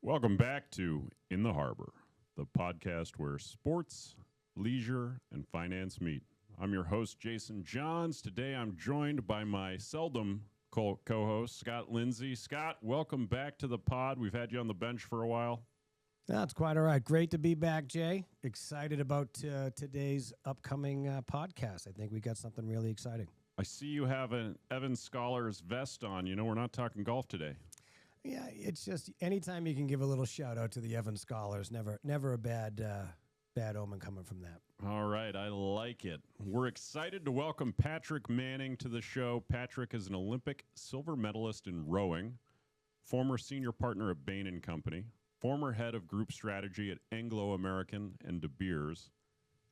Welcome back to In the Harbor, the podcast where sports, leisure, and finance meet. I'm your host, Jason Johns. Today I'm joined by my seldom co-host, Scott Lindsay. Scott, welcome back to the pod. We've had you on the bench for a while. That's quite all right. Great to be back, Jay. Excited about today's upcoming podcast. I think we got something really exciting. I see you have an Evan Scholars vest on. You know, we're not talking golf today. Yeah, it's just anytime you can give a little shout out to the Evan Scholars, never a bad omen coming from that. All right, I like it. We're excited to welcome Patrick Manning to the show. Patrick is an Olympic silver medalist in rowing, former senior partner at Bain Company, former head of group strategy at Anglo American and De Beers,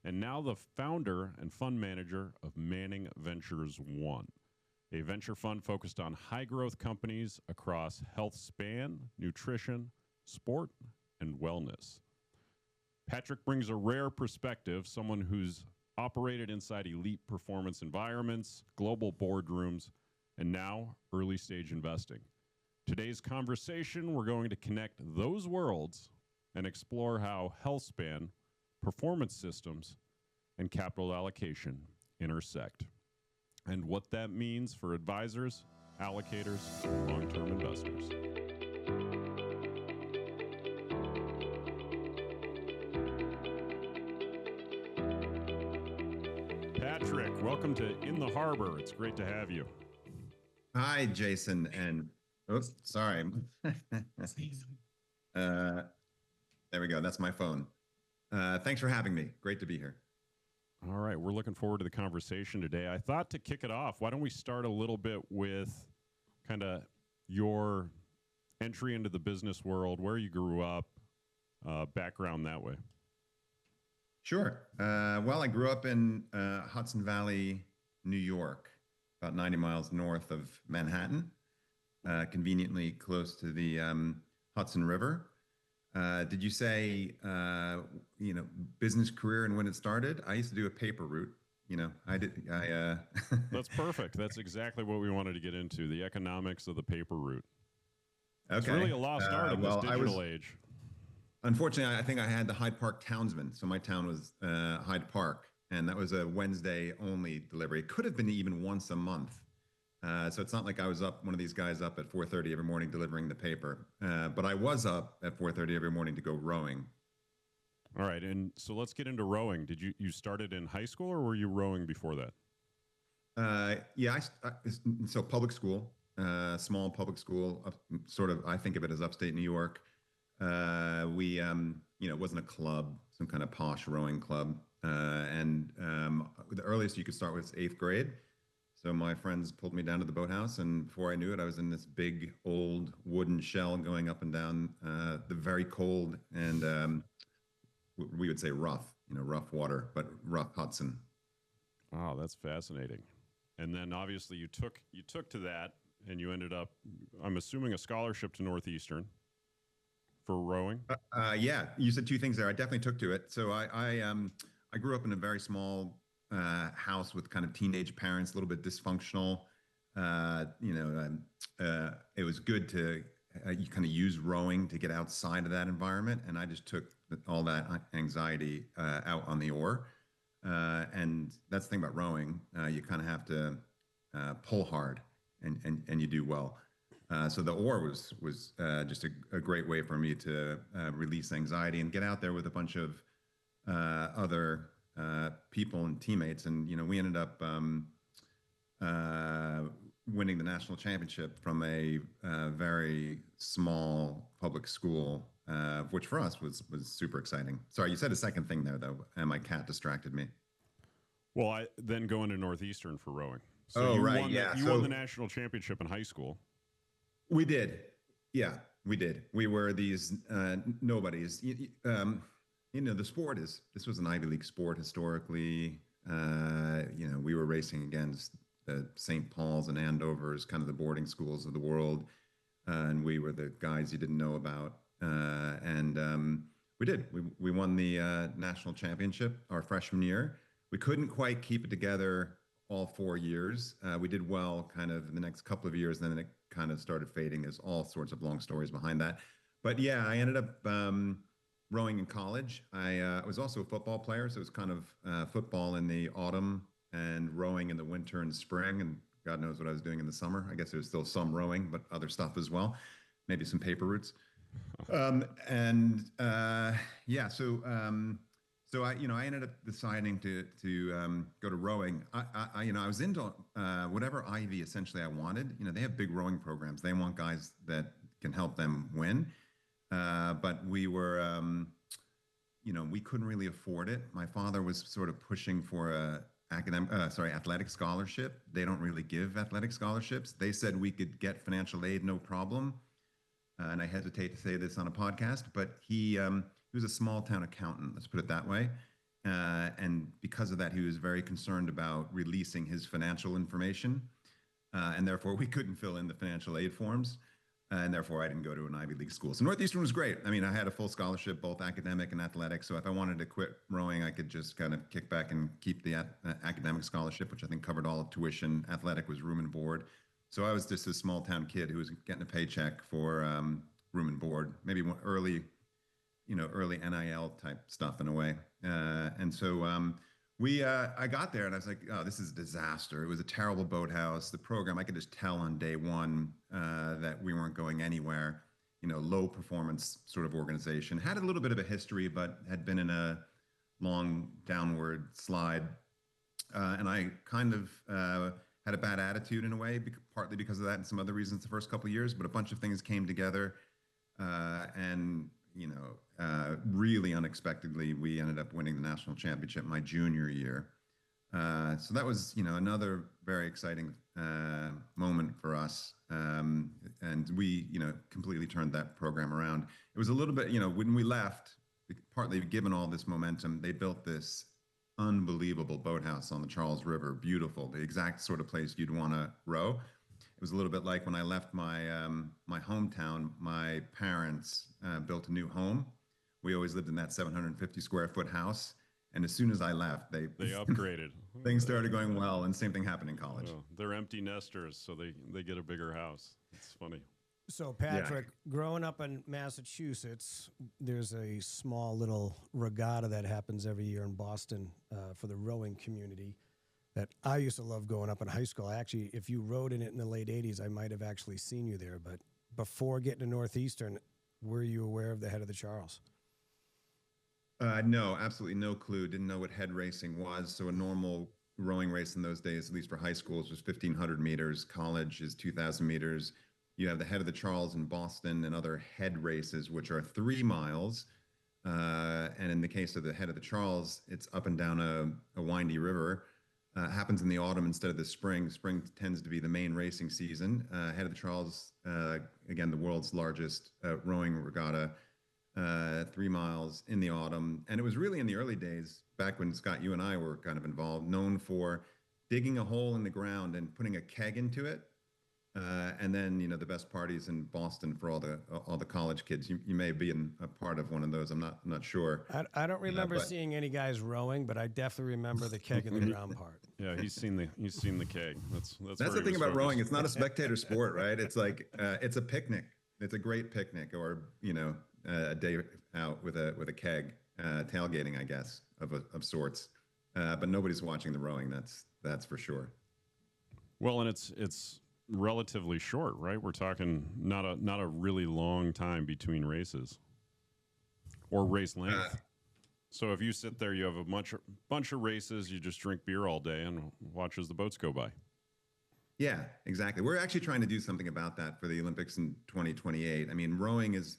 and now the founder and fund manager of Manning Ventures One, a venture fund focused on high-growth companies across healthspan, nutrition, sport, and wellness. Patrick brings a rare perspective, someone who's operated inside elite performance environments, global boardrooms, and now early-stage investing. Today's conversation, we're going to connect those worlds and explore how healthspan, performance systems, and capital allocation intersect, and what that means for advisors, allocators, and long-term investors. Patrick, welcome to In the Harbor. It's great to have you. Hi, Jason, and oops, sorry. There we go. That's my phone. Thanks for having me. Great to be here. All right, we're looking forward to the conversation today. I thought to kick it off, why don't we start a little bit with kind of your entry into the business world, where you grew up, background that way. Sure. Well, I grew up in Hudson Valley, New York, about 90 miles north of Manhattan, conveniently close to the Hudson River. Did you say, business career and when it started? I used to do a paper route. That's perfect. That's exactly what we wanted to get into, the economics of the paper route. Okay. It's really a lost art in this digital age. Unfortunately, I think I had the Hyde Park townsman. So my town was Hyde Park, and that was a Wednesday only delivery. It could have been even once a month. So it's not like I was one of these guys up at 4:30 every morning delivering the paper. But I was up at 4:30 every morning to go rowing. All right. And so let's get into rowing. Did you started in high school, or were you rowing before that? So public school, small public school, I think of it as upstate New York. It wasn't a club, some kind of posh rowing club. The earliest you could start was 8th grade. So my friends pulled me down to the boathouse, and before I knew it, I was in this big old wooden shell going up and down the very cold and we would say rough water, but rough Hudson. Oh, that's fascinating. And then obviously you took to that, and you ended up, I'm assuming, a scholarship to Northeastern for rowing. Yeah, you said two things there. I definitely took to it. So I grew up in a very small house with kind of teenage parents, a little bit dysfunctional. It was good to you kind of use rowing to get outside of that environment, and I just took all that anxiety out on the oar. And that's the thing about rowing. You kind of have to pull hard, and you do well. So the oar was just a great way for me to release anxiety and get out there with a bunch of other people and teammates. And, we ended up winning the national championship from a very small public school, which for us was super exciting. Sorry, you said a second thing there, though, and my cat distracted me. Well, I then go into Northeastern for rowing. So oh, you right, won yeah. You won the national championship in high school. We did. Yeah, we did. We were these nobodies. The sport this was an Ivy League sport historically. We were racing against the St. Paul's and Andover's, kind of the boarding schools of the world. And we were the guys you didn't know about. We did. We won the national championship our freshman year. We couldn't quite keep it together all 4 years. We did well kind of in the next couple of years, and then it kind of started fading. There's all sorts of long stories behind that. But yeah, I ended up rowing in college. I was also a football player, so it was kind of football in the autumn and rowing in the winter and spring. And God knows what I was doing in the summer. I guess there was still some rowing, but other stuff as well, maybe some paper routes. And yeah, so I ended up deciding to go to rowing. I was into whatever Ivy essentially I wanted. They have big rowing programs. They want guys that can help them win. But we couldn't really afford it. My father was sort of pushing for athletic scholarship. They don't really give athletic scholarships. They said we could get financial aid, no problem. And I hesitate to say this on a podcast, but he was a small town accountant, let's put it that way. And because of that, he was very concerned about releasing his financial information. And therefore, we couldn't fill in the financial aid forms. And therefore, I didn't go to an Ivy League school. So Northeastern was great. I mean, I had a full scholarship, both academic and athletic. So if I wanted to quit rowing, I could just kind of kick back and keep the academic scholarship, which I think covered all of tuition. Athletic was room and board. So I was just a small town kid who was getting a paycheck for room and board, maybe early NIL type stuff in a way. And so I got there and I was like, oh, this is a disaster. It was a terrible boathouse. The program, I could just tell on day one that we weren't going anywhere. Low performance sort of organization. Had a little bit of a history, but had been in a long downward slide. And I kind of had a bad attitude in a way, partly because of that and some other reasons the first couple of years, but a bunch of things came together. And really unexpectedly, we ended up winning the national championship my junior year. So that was, another very exciting moment for us. And we, completely turned that program around. It was a little bit, when we left, partly given all this momentum, they built this unbelievable boathouse on the Charles River. Beautiful, the exact sort of place you'd want to row. It was a little bit like when I left my hometown. My parents built a new home. We always lived in that 750 square foot house, and as soon as I left, they upgraded. Things started going well, and same thing happened in college. Oh, they're empty nesters, so they get a bigger house. It's funny. So, Patrick, growing up in Massachusetts, there's a small little regatta that happens every year in Boston for the rowing community that I used to love going up in high school. Actually, if you rowed in it in the late 80s, I might have actually seen you there. But before getting to Northeastern, were you aware of the Head of the Charles? No, absolutely no clue. Didn't know what head racing was. So a normal rowing race in those days, at least for high schools, was 1,500 meters. College is 2,000 meters. You have the Head of the Charles in Boston and other head races, which are 3 miles. And in the case of the Head of the Charles, it's up and down a windy river. Happens in the autumn instead of the spring. Spring tends to be the main racing season. Head of the Charles, again, the world's largest rowing regatta, 3 miles in the autumn. And it was really in the early days, back when Scott, you and I were kind of involved, known for digging a hole in the ground and putting a keg into it. And then, the best parties in Boston for all the college kids. You may be a part of one of those. I'm not sure. I don't remember seeing any guys rowing, but I definitely remember the keg in the ground part. Yeah, he's seen the keg. That's the thing about rowing. It's not a spectator sport, right? It's like it's a picnic. It's a great picnic, or a day out with a keg, tailgating, I guess, of sorts. But nobody's watching the rowing. That's for sure. Well, and it's relatively short, right? We're talking not a really long time between races or race length. So if you sit there, you have a bunch of races, you just drink beer all day and watch as the boats go by. Yeah, exactly. We're actually trying to do something about that for the Olympics in 2028. I mean, rowing is,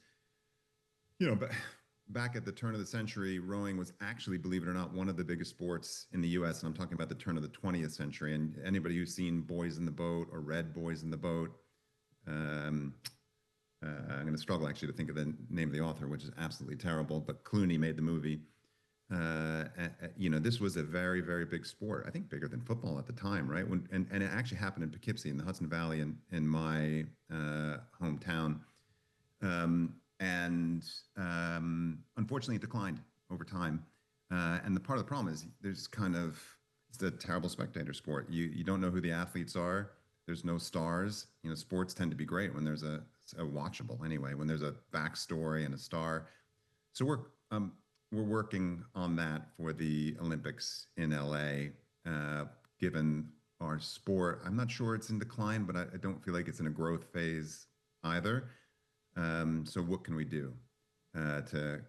back at the turn of the century, rowing was actually, believe it or not, one of the biggest sports in the U.S. And I'm talking about the turn of the 20th century. And anybody who's seen Boys in the Boat or read Boys in the Boat, I'm going to struggle actually to think of the name of the author, which is absolutely terrible. But Clooney made the movie. This was a very, very big sport. I think bigger than football at the time, right? And it actually happened in Poughkeepsie in the Hudson Valley in my hometown. And unfortunately, it declined over time. And the part of the problem is it's a terrible spectator sport. You don't know who the athletes are. There's no stars. Sports tend to be great when there's a watchable anyway. When there's a backstory and a star, so we're working on that for the Olympics in LA. Given our sport, I'm not sure it's in decline, but I don't feel like it's in a growth phase either. So what can we do to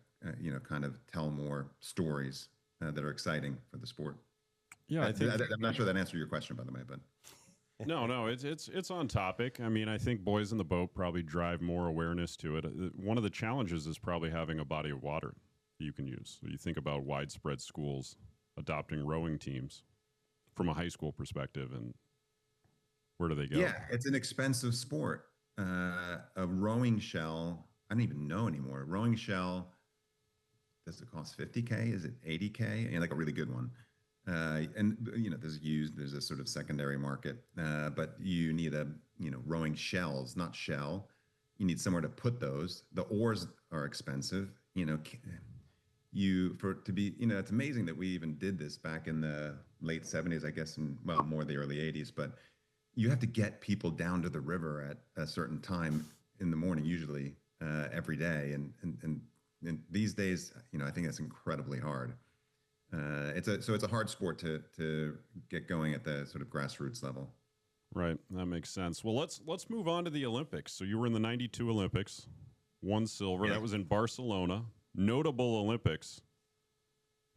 kind of tell more stories that are exciting for the sport? Yeah, I think I'm not sure that answered your question, by the way, but no, it's on topic. I mean, I think Boys in the Boat probably drive more awareness to it. One of the challenges is probably having a body of water that you can use. So you think about widespread schools adopting rowing teams from a high school perspective, and where do they go? yeah, it's an expensive sport. A rowing shell, I don't even know anymore. A rowing shell, does it cost 50K? Is it 80K? And like a really good one. And there's a sort of secondary market, but you need rowing shells, not shell. You need somewhere to put those. The oars are expensive. It's amazing that we even did this back in the late 70s, I guess, and well, more the early 80s. But you have to get people down to the river at a certain time in the morning, usually every day, and these days, I think that's incredibly hard. It's a hard sport to get going at the sort of grassroots level. Right, that makes sense. Well, let's move on to the Olympics. So you were in the '92 Olympics, won silver. Yeah. That was in Barcelona. Notable Olympics.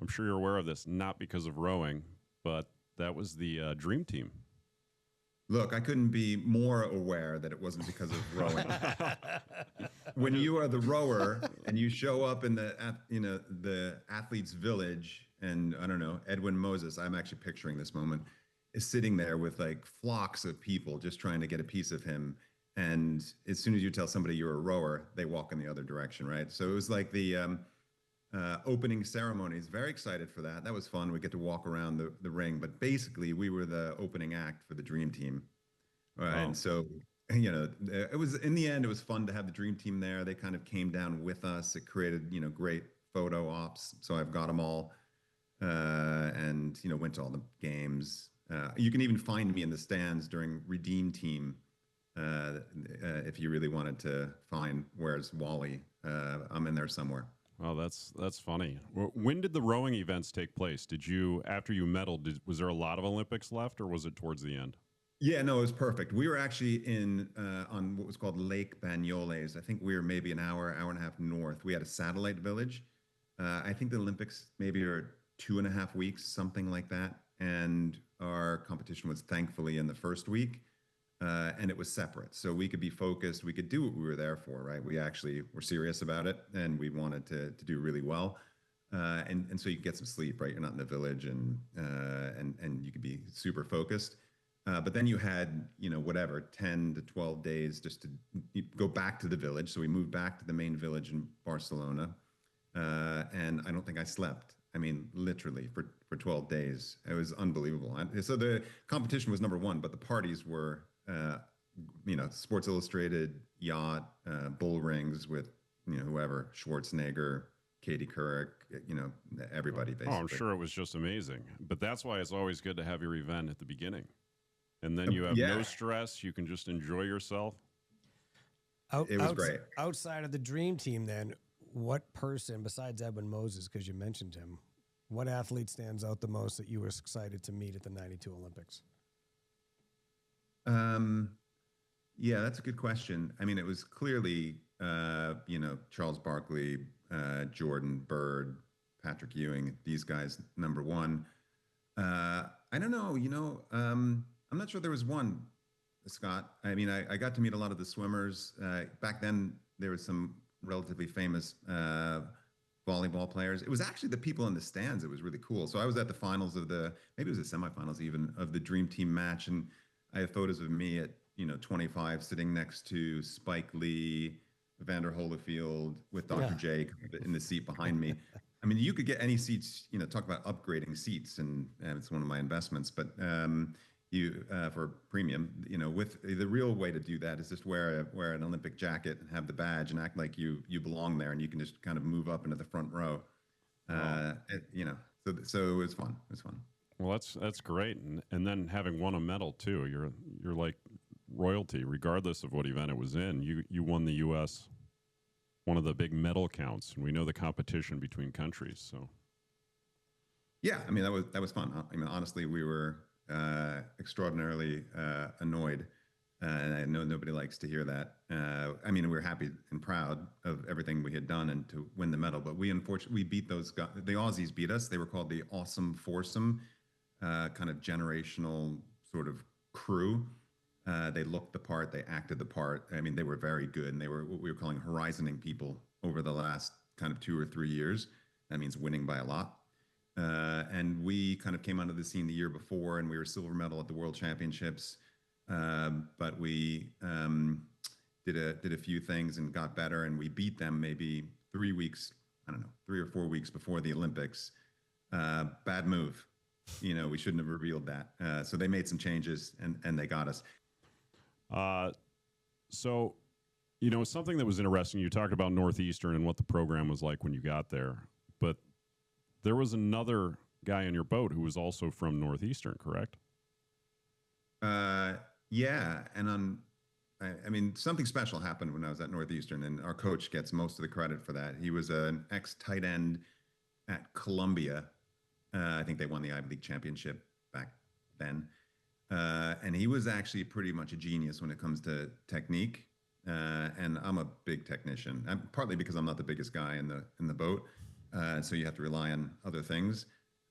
I'm sure you're aware of this, not because of rowing, but that was the Dream Team. Look, I couldn't be more aware that it wasn't because of rowing. When you are the rower and you show up in the athletes' village, and I don't know, Edwin Moses, I'm actually picturing this moment, is sitting there with like flocks of people just trying to get a piece of him. And as soon as you tell somebody you're a rower, they walk in the other direction, right? So it was like the opening ceremonies. Very excited for that. That was fun. We get to walk around the ring, but basically we were the opening act for the Dream Team. And so, it was, in the end, it was fun to have the Dream Team there. They kind of came down with us. It created, great photo ops. So I've got them all, and, went to all the games. You can even find me in the stands during Redeem Team. If you really wanted to find where's Wally, I'm in there somewhere. Oh, that's funny. When did the rowing events take place? After you medaled, was there a lot of Olympics left, or was it towards the end? Yeah, no, it was perfect. We were actually on what was called Lake Banyoles. I think we were maybe an hour and a half north. We had a satellite village. I think the Olympics maybe are 2.5 weeks, something like that. And our competition was thankfully in the first week. And it was separate. So we could be focused. We could do what we were there for, right? We actually were serious about it, and we wanted to do really well. And so you could get some sleep, right? You're not in the village, and you could be super focused. But then you had, 10 to 12 days just to go back to the village. So we moved back to the main village in Barcelona. And I don't think I slept. I mean, literally for 12 days. It was unbelievable. So the competition was number one, but the parties were, Sports Illustrated, yacht, bull rings with, whoever, Schwarzenegger, Katie Couric, everybody basically. Oh, I'm sure it was just amazing. But that's why it's always good to have your event at the beginning. And then you have no stress. You can just enjoy yourself. It was great. Outside of the Dream Team, then, what person, besides Edwin Moses, because you mentioned him, what athlete stands out the most that you were excited to meet at the '92 Olympics? Yeah, that's a good question. I mean, it was clearly, Charles Barkley, Jordan, Bird, Patrick Ewing, these guys, number one. I don't know, I'm not sure there was one, Scott. I mean, I got to meet a lot of the swimmers. Back then, there was some relatively famous volleyball players. It was actually the people in the stands. It was really cool. So I was at the finals maybe it was the semifinals even, of the Dream Team match. And I have photos of me at, 25 sitting next to Spike Lee, Evander Holyfield with Dr. J in the seat behind me. I mean, you could get any seats, talk about upgrading seats, and it's one of my investments, but for premium, with the real way to do that is just wear an Olympic jacket and have the badge and act like you belong there, and you can just kind of move up into the front row. So it was fun. It was fun. Well, that's great, and then having won a medal too, you're like royalty, regardless of what event it was in. You won the U.S. one of the big medal counts, and we know the competition between countries. So, yeah, I mean that was fun. I mean, honestly, we were extraordinarily annoyed, and I know nobody likes to hear that. I mean, we were happy and proud of everything we had done and to win the medal, but we unfortunately beat those guys. The Aussies beat us. They were called the Awesome Foursome, kind of generational sort of crew. They looked the part, they acted the part. I mean, they were very good, and they were what we were calling horizoning people over the last kind of 2 or 3 years. That means winning by a lot. And we kind of came onto the scene the year before, and we were silver medal at the World Championships. But we did a few things and got better, and we beat them maybe 3 weeks, I don't know, 3 or 4 weeks before the Olympics. Bad move. We shouldn't have revealed that. So they made some changes, and they got us. So, something that was interesting, you talked about Northeastern and what the program was like when you got there, but there was another guy on your boat who was also from Northeastern, correct? Yeah. And I mean, something special happened when I was at Northeastern, and our coach gets most of the credit for that. He was an ex-tight end at Columbia. I think they won the Ivy League championship back then. And he was actually pretty much a genius when it comes to technique. And I'm a big technician, partly because I'm not the biggest guy in the boat. So you have to rely on other things.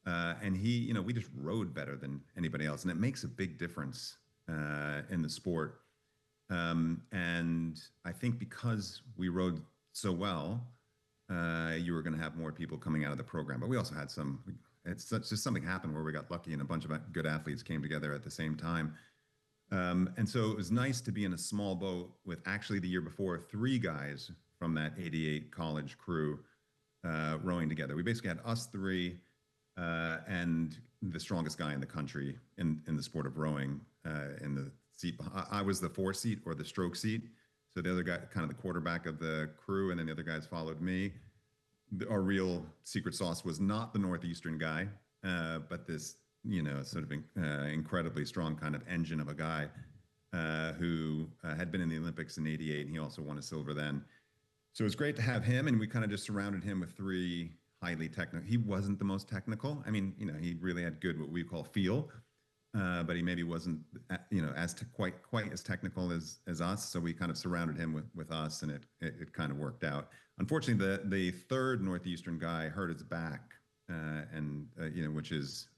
And he, we just rode better than anybody else. And it makes a big difference in the sport. And I think because we rode so well, you were going to have more people coming out of the program. But we also had it's just something happened where we got lucky and a bunch of good athletes came together at the same time. And so it was nice to be in a small boat with actually the year before 3 guys from that 88 college crew rowing together. We basically had us 3 and the strongest guy in the country in the sport of rowing in the seat. I was the 4 seat or the stroke seat. So the other guy, kind of the quarterback of the crew, and then the other guys followed me. Our real secret sauce was not the Northeastern guy, but this, sort of incredibly strong kind of engine of a guy who had been in the Olympics in '88, and he also won a silver then. So it was great to have him, and we kind of just surrounded him with 3 highly technical. He wasn't the most technical. I mean, he really had good what we call feel, but he maybe wasn't, quite as technical as us. So we kind of surrounded him with us, and it kind of worked out. Unfortunately, the third Northeastern guy hurt his back, and which is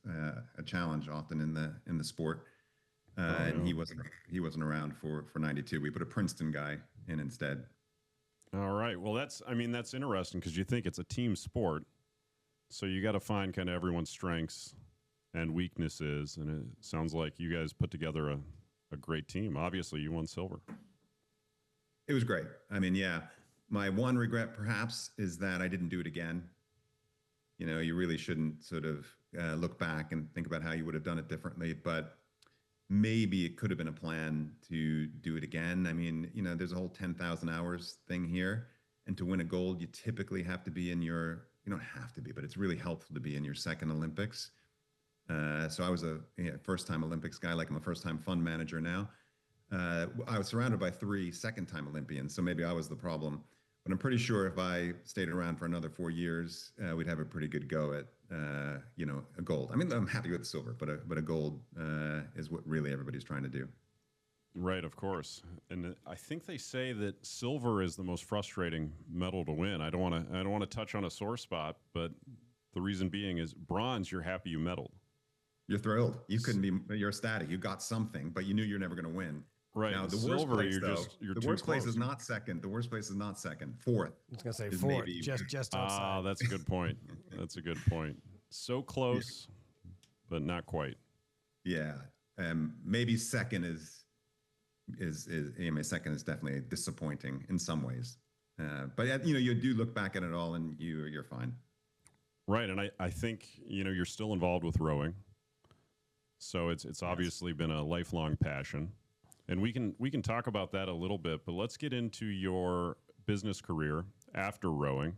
a challenge often in the sport. And he wasn't around for '92. We put a Princeton guy in instead. All right. Well, that's interesting because you think it's a team sport, so you got to find kind of everyone's strengths and weaknesses, and it sounds like you guys put together a great team. Obviously, you won silver. It was great. I mean, yeah. My one regret, perhaps, is that I didn't do it again. You really shouldn't sort of look back and think about how you would have done it differently, but maybe it could have been a plan to do it again. I mean, there's a whole 10,000 hours thing here. And to win a gold, you typically have to be you don't have to be, but it's really helpful to be in your second Olympics. So I was a first-time Olympics guy, like I'm a first-time fund manager now. I was surrounded by 3 second-time Olympians, so maybe I was the problem. But I'm pretty sure if I stayed around for another 4 years, we'd have a pretty good go at, a gold. I mean, I'm happy with the silver, but a gold is what really everybody's trying to do. Right, of course. And I think they say that silver is the most frustrating medal to win. I don't want to touch on a sore spot, but the reason being is bronze. You're happy you medaled. You're thrilled. You're ecstatic. You got something, but you knew you're never going to win. Right. Now, the silver, worst place, the worst place is not second. The worst place is not second. Fourth. I was going to say fourth, just outside. That's a good point. That's a good point. So close, but not quite. Yeah. Maybe second is second is definitely disappointing in some ways. But you do look back at it all and you're fine. Right. And I think, you're still involved with rowing. So it's obviously been a lifelong passion. And we can talk about that a little bit, but let's get into your business career after rowing.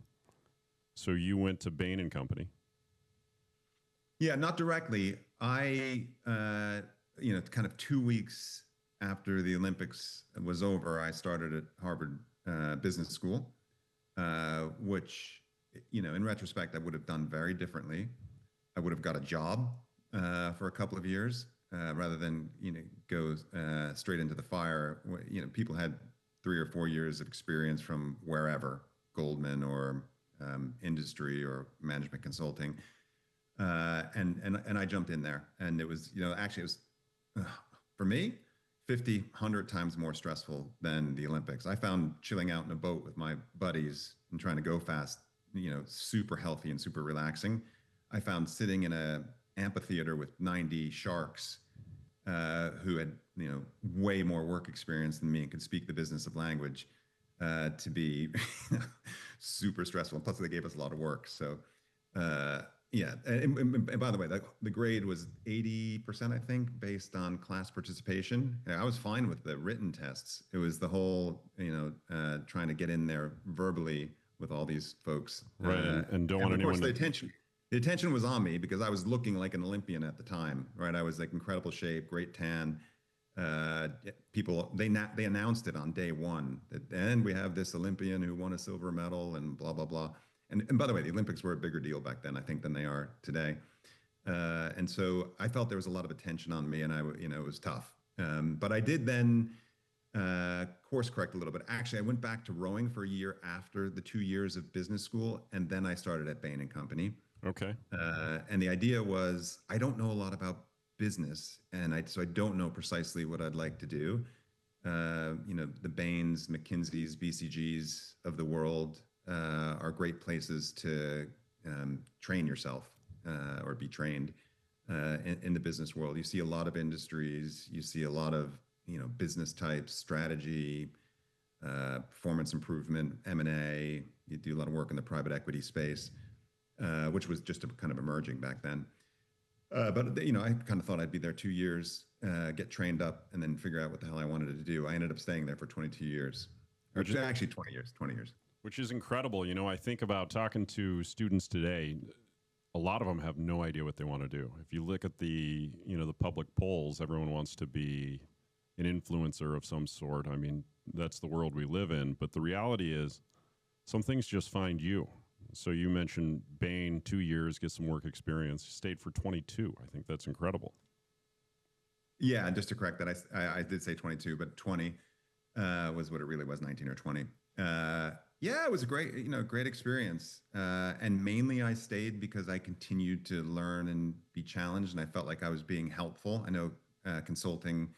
So you went to Bain Company. Yeah, not directly. I, kind of 2 weeks after the Olympics was over, I started at Harvard Business School, which, in retrospect, I would have done very differently. I would have got a job for a couple of years rather than go straight into the fire. People had 3 or 4 years of experience from wherever, Goldman or industry or management consulting, and I jumped in there, and it was actually it was for me 50, 100 times more stressful than the Olympics. I found chilling out in a boat with my buddies and trying to go fast, super healthy and super relaxing. I found sitting in a amphitheater with 90 sharks who had way more work experience than me and could speak the business of language to be super stressful. Plus, they gave us a lot of work. So, yeah. And by the way, the grade was 80%, I think, based on class participation. I was fine with the written tests. It was the whole, trying to get in there verbally with all these folks. Right. And don't want anyone to... The attention was on me because I was looking like an Olympian at the time, right? I was like incredible shape, great tan. People, they announced it on day one and we have this Olympian who won a silver medal and blah, blah, blah. And by the way, the Olympics were a bigger deal back then, I think, than they are today. And so I felt there was a lot of attention on me, and it was tough. But I did then course correct a little bit. Actually, I went back to rowing for a year after the 2 years of business school, and then I started at Bain Company. Okay. And the idea was, I don't know a lot about business, so I don't know precisely what I'd like to do. The Bains, McKinseys, BCGs of the world are great places to train yourself or be trained in the business world. You see a lot of industries, you see a lot of business types, strategy, performance improvement, M&A. You do a lot of work in the private equity space, which was just kind of emerging back then. But I kind of thought I'd be there 2 years, get trained up, and then figure out what the hell I wanted to do. I ended up staying there for 22 years, or actually 20 years. Which is incredible. I think about talking to students today. A lot of them have no idea what they want to do. If you look at the public polls, everyone wants to be an influencer of some sort. I mean, that's the world we live in. But the reality is, some things just find you. So you mentioned Bain, 2 years, get some work experience. You stayed for 22. I think that's incredible. Yeah, and just to correct that, I did say 22, but 20 was what it really was, 19 or 20. Yeah, it was a great experience. And mainly I stayed because I continued to learn and be challenged, and I felt like I was being helpful. I know consulting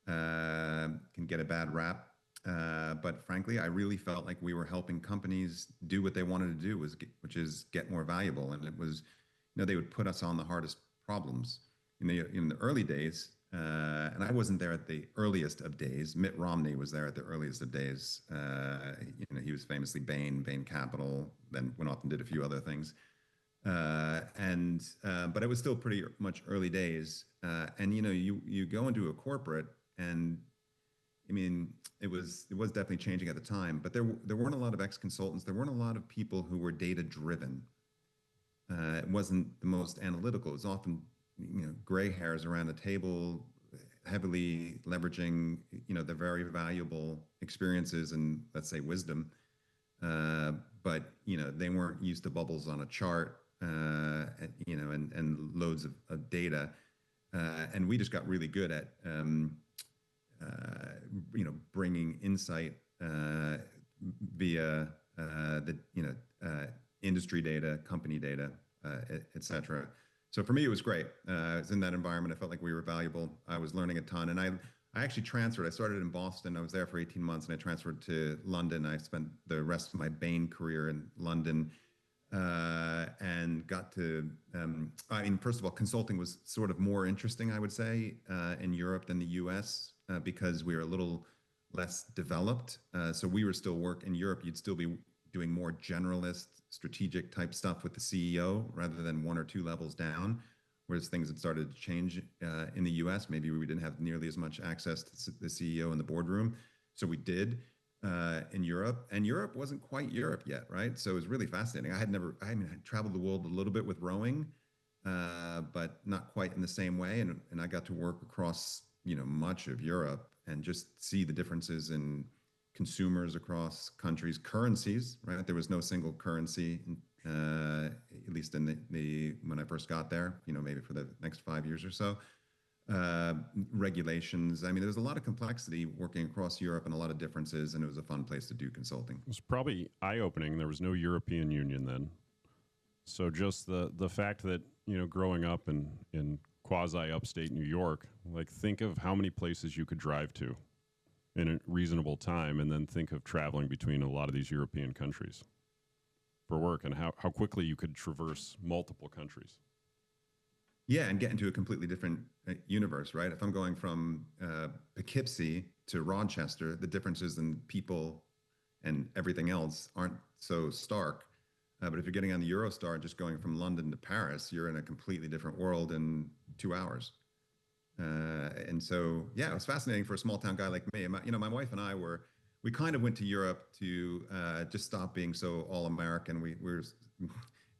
can get a bad rap, but frankly, I really felt like we were helping companies do what they wanted to do, which is get more valuable. And it was, they would put us on the hardest problems. In the early days, and I wasn't there at the earliest of days. Mitt Romney was there at the earliest of days. He was famously Bain Capital, then went off and did a few other things. But it was still pretty much early days. And you go into a corporate, and I mean, it was definitely changing at the time. But there weren't a lot of ex-consultants. There weren't a lot of people who were data driven. It wasn't the most analytical. It was often gray hairs around the table, heavily leveraging, the very valuable experiences and, let's say, wisdom. But, they weren't used to bubbles on a chart, and loads of data. And we just got really good at, bringing insight via the, industry data, company data, et cetera. So for me, it was great. I was in that environment. I felt like we were valuable. I was learning a ton. And I actually transferred. I started in Boston. I was there for 18 months, and I transferred to London. I spent the rest of my Bain career in London, and got to, first of all, consulting was sort of more interesting, I would say, in Europe than the US, because we were a little less developed. So we were still in Europe, you'd still be doing more generalist, strategic type stuff with the CEO rather than 1 or 2 levels down, whereas things had started to change in the US. Maybe we didn't have nearly as much access to the CEO in the boardroom. So we did in Europe, and Europe wasn't quite Europe yet, right? So it was really fascinating. I traveled the world a little bit with rowing, but not quite in the same way. And I got to work across, much of Europe, and just see the differences in consumers across countries, currencies, right? There was no single currency, at least in the when I first got there, maybe for the next 5 years or so. Regulations. I mean, there was a lot of complexity working across Europe and a lot of differences, and it was a fun place to do consulting. It was probably eye-opening. There was no European Union then. So just the fact that, growing up in quasi-upstate New York, like think of how many places you could drive to in a reasonable time, and then think of traveling between a lot of these European countries for work, and how quickly you could traverse multiple countries. Yeah, and get into a completely different universe, right? If I'm going from Poughkeepsie to Rochester, the differences in people and everything else aren't so stark. But if you're getting on the Eurostar, just going from London to Paris, you're in a completely different world in 2 hours. And so, yeah, it was fascinating for a small town guy like me. My wife and we kind of went to Europe to just stop being so all American.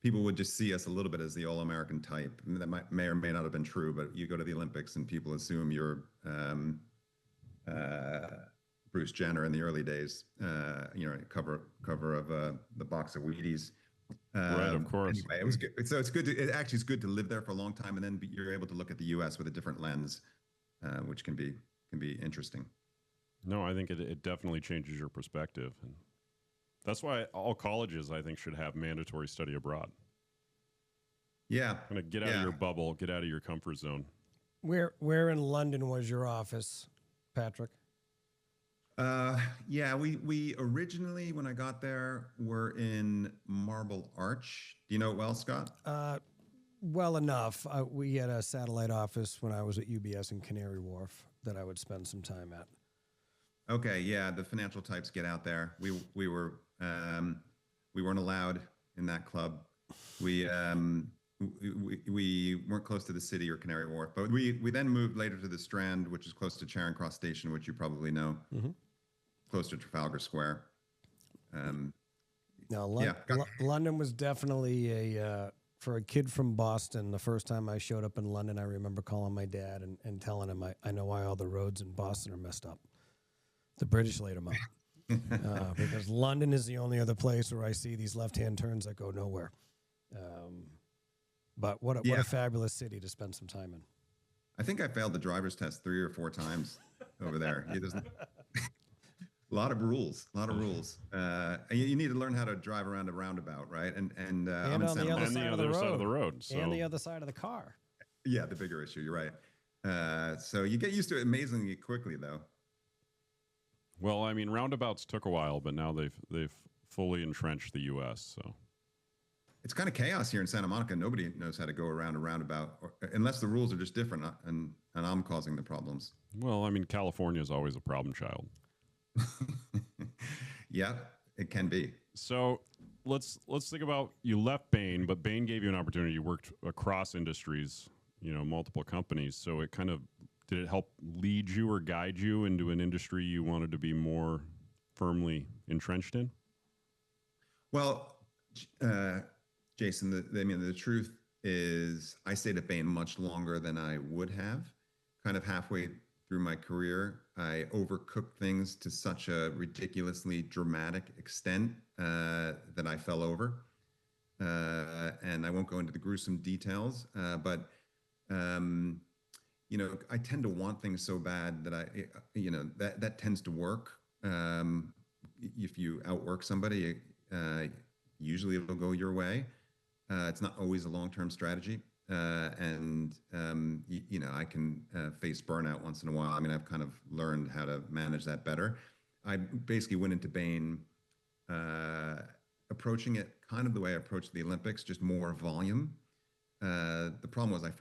People would just see us a little bit as the all-American type. I mean, that may or may not have been true, but you go to the Olympics and people assume you're Bruce Jenner in the early days, cover of the box of Wheaties. Right, of course. Anyway, it was good. So it's good. It actually is good to live there for a long time, and then you're able to look at the U.S. with a different lens, which can be interesting. No, I think it definitely changes your perspective, and that's why all colleges, I think, should have mandatory study abroad. Yeah. Kind of get out of your bubble, get out of your comfort zone. Where in London was your office, Patrick? Yeah, we originally, when I got there, were in Marble Arch. Do you know it well, Scott? Well enough. We had a satellite office when I was at UBS in Canary Wharf that I would spend some time at. Okay, yeah, the financial types get out there. We weren't allowed in that club. We weren't close to the city or Canary Wharf, but we then moved later to the Strand, which is close to Charing Cross Station, which you probably know, close to Trafalgar Square. London was definitely for a kid from Boston. The first time I showed up in London, I remember calling my dad and telling him I know why all the roads in Boston are messed up. The British laid them up because London is the only other place where I see these left-hand turns that go nowhere. But what a fabulous city to spend some time in. I think I failed the driver's test 3 or 4 times over there. A lot of rules. You need to learn how to drive around a roundabout, right? And I'm in Santa the other, and the other side of the road. So. And the other side of the car. Yeah, the bigger issue. You're right. So you get used to it amazingly quickly, though. Well, I mean, roundabouts took a while, but now they've fully entrenched the U.S. So it's kind of chaos here in Santa Monica. Nobody knows how to go around a roundabout, unless the rules are just different, and I'm causing the problems. Well, I mean, California is always a problem child. Yeah, it can be. So let's think about, you left Bain, but Bain gave you an opportunity. You worked across industries, multiple companies. So it kind of, did it help lead you or guide you into an industry you wanted to be more firmly entrenched in? Well, Jason, the truth is I stayed at Bain much longer than I would have. Kind of halfway through my career, I overcooked things to such a ridiculously dramatic extent that I fell over. And I won't go into the gruesome details, but I tend to want things so bad that that tends to work. If you outwork somebody, usually it'll go your way. It's not always a long-term strategy. And I can face burnout once in a while. I mean, I've kind of learned how to manage that better. I basically went into Bain approaching it kind of the way I approached the Olympics, just more volume. The problem was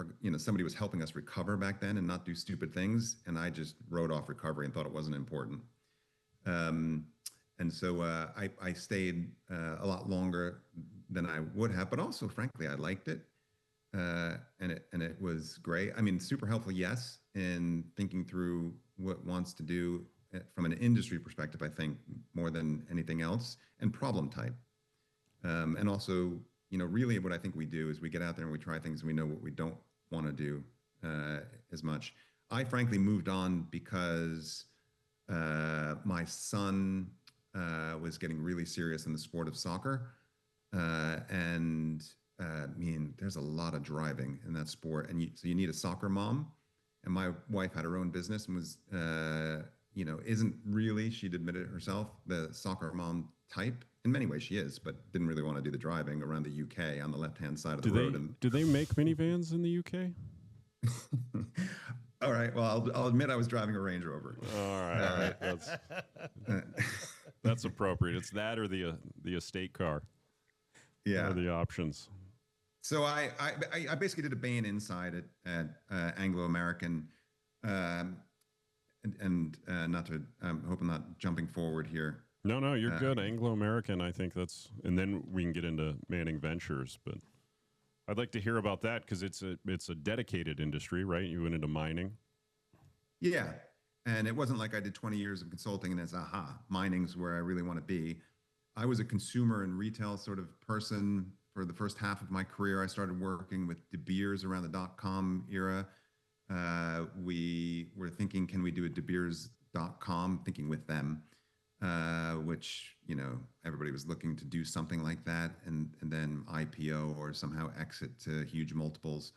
somebody was helping us recover back then and not do stupid things, and I just wrote off recovery and thought it wasn't important. And so I stayed a lot longer than I would have, but also, frankly, I liked it. And it was great. I mean, super helpful, yes, in thinking through what wants to do from an industry perspective, I think, more than anything else, and problem type. And also, really what I think we do is we get out there and we try things and we know what we don't want to do as much. I frankly moved on because My son was getting really serious in the sport of soccer, and I mean, there's a lot of driving in that sport, and so you need a soccer mom. And my wife had her own business and was, isn't really, she'd admitted it herself, the soccer mom type. In many ways, she is, but didn't really want to do the driving around the UK on the left-hand side of the road. Do they make minivans in the UK? All right. Well, I'll admit I was driving a Range Rover. All right. That's appropriate. It's that or the estate car. Yeah. Are the options. So I basically did a Bain inside at Anglo American, and not to, I hope I'm not jumping forward here. No, you're good. Anglo American, I think that's, and then we can get into Manning Ventures, but I'd like to hear about that because it's a dedicated industry, right? You went into mining. Yeah. And it wasn't like I did 20 years of consulting and it's, mining's where I really want to be. I was a consumer and retail sort of person for the first half of my career. I started working with De Beers around the .com era. We were thinking, can we do a De Beers.com, thinking with them, which, everybody was looking to do something like that and then IPO or somehow exit to huge multiples.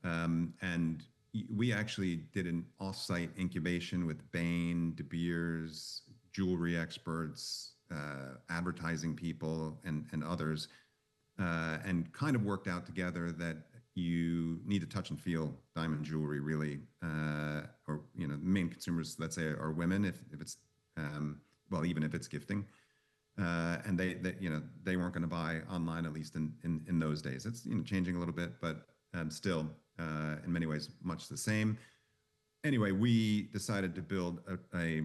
And we actually did an off-site incubation with Bain, De Beers, jewelry experts, advertising people, and others, and kind of worked out together that you need to touch and feel diamond jewelry, really, or the main consumers, let's say, are women, if it's even if it's gifting, and they weren't going to buy online, at least in those days. It's changing a little bit, but still, in many ways, much the same. Anyway, we decided to build a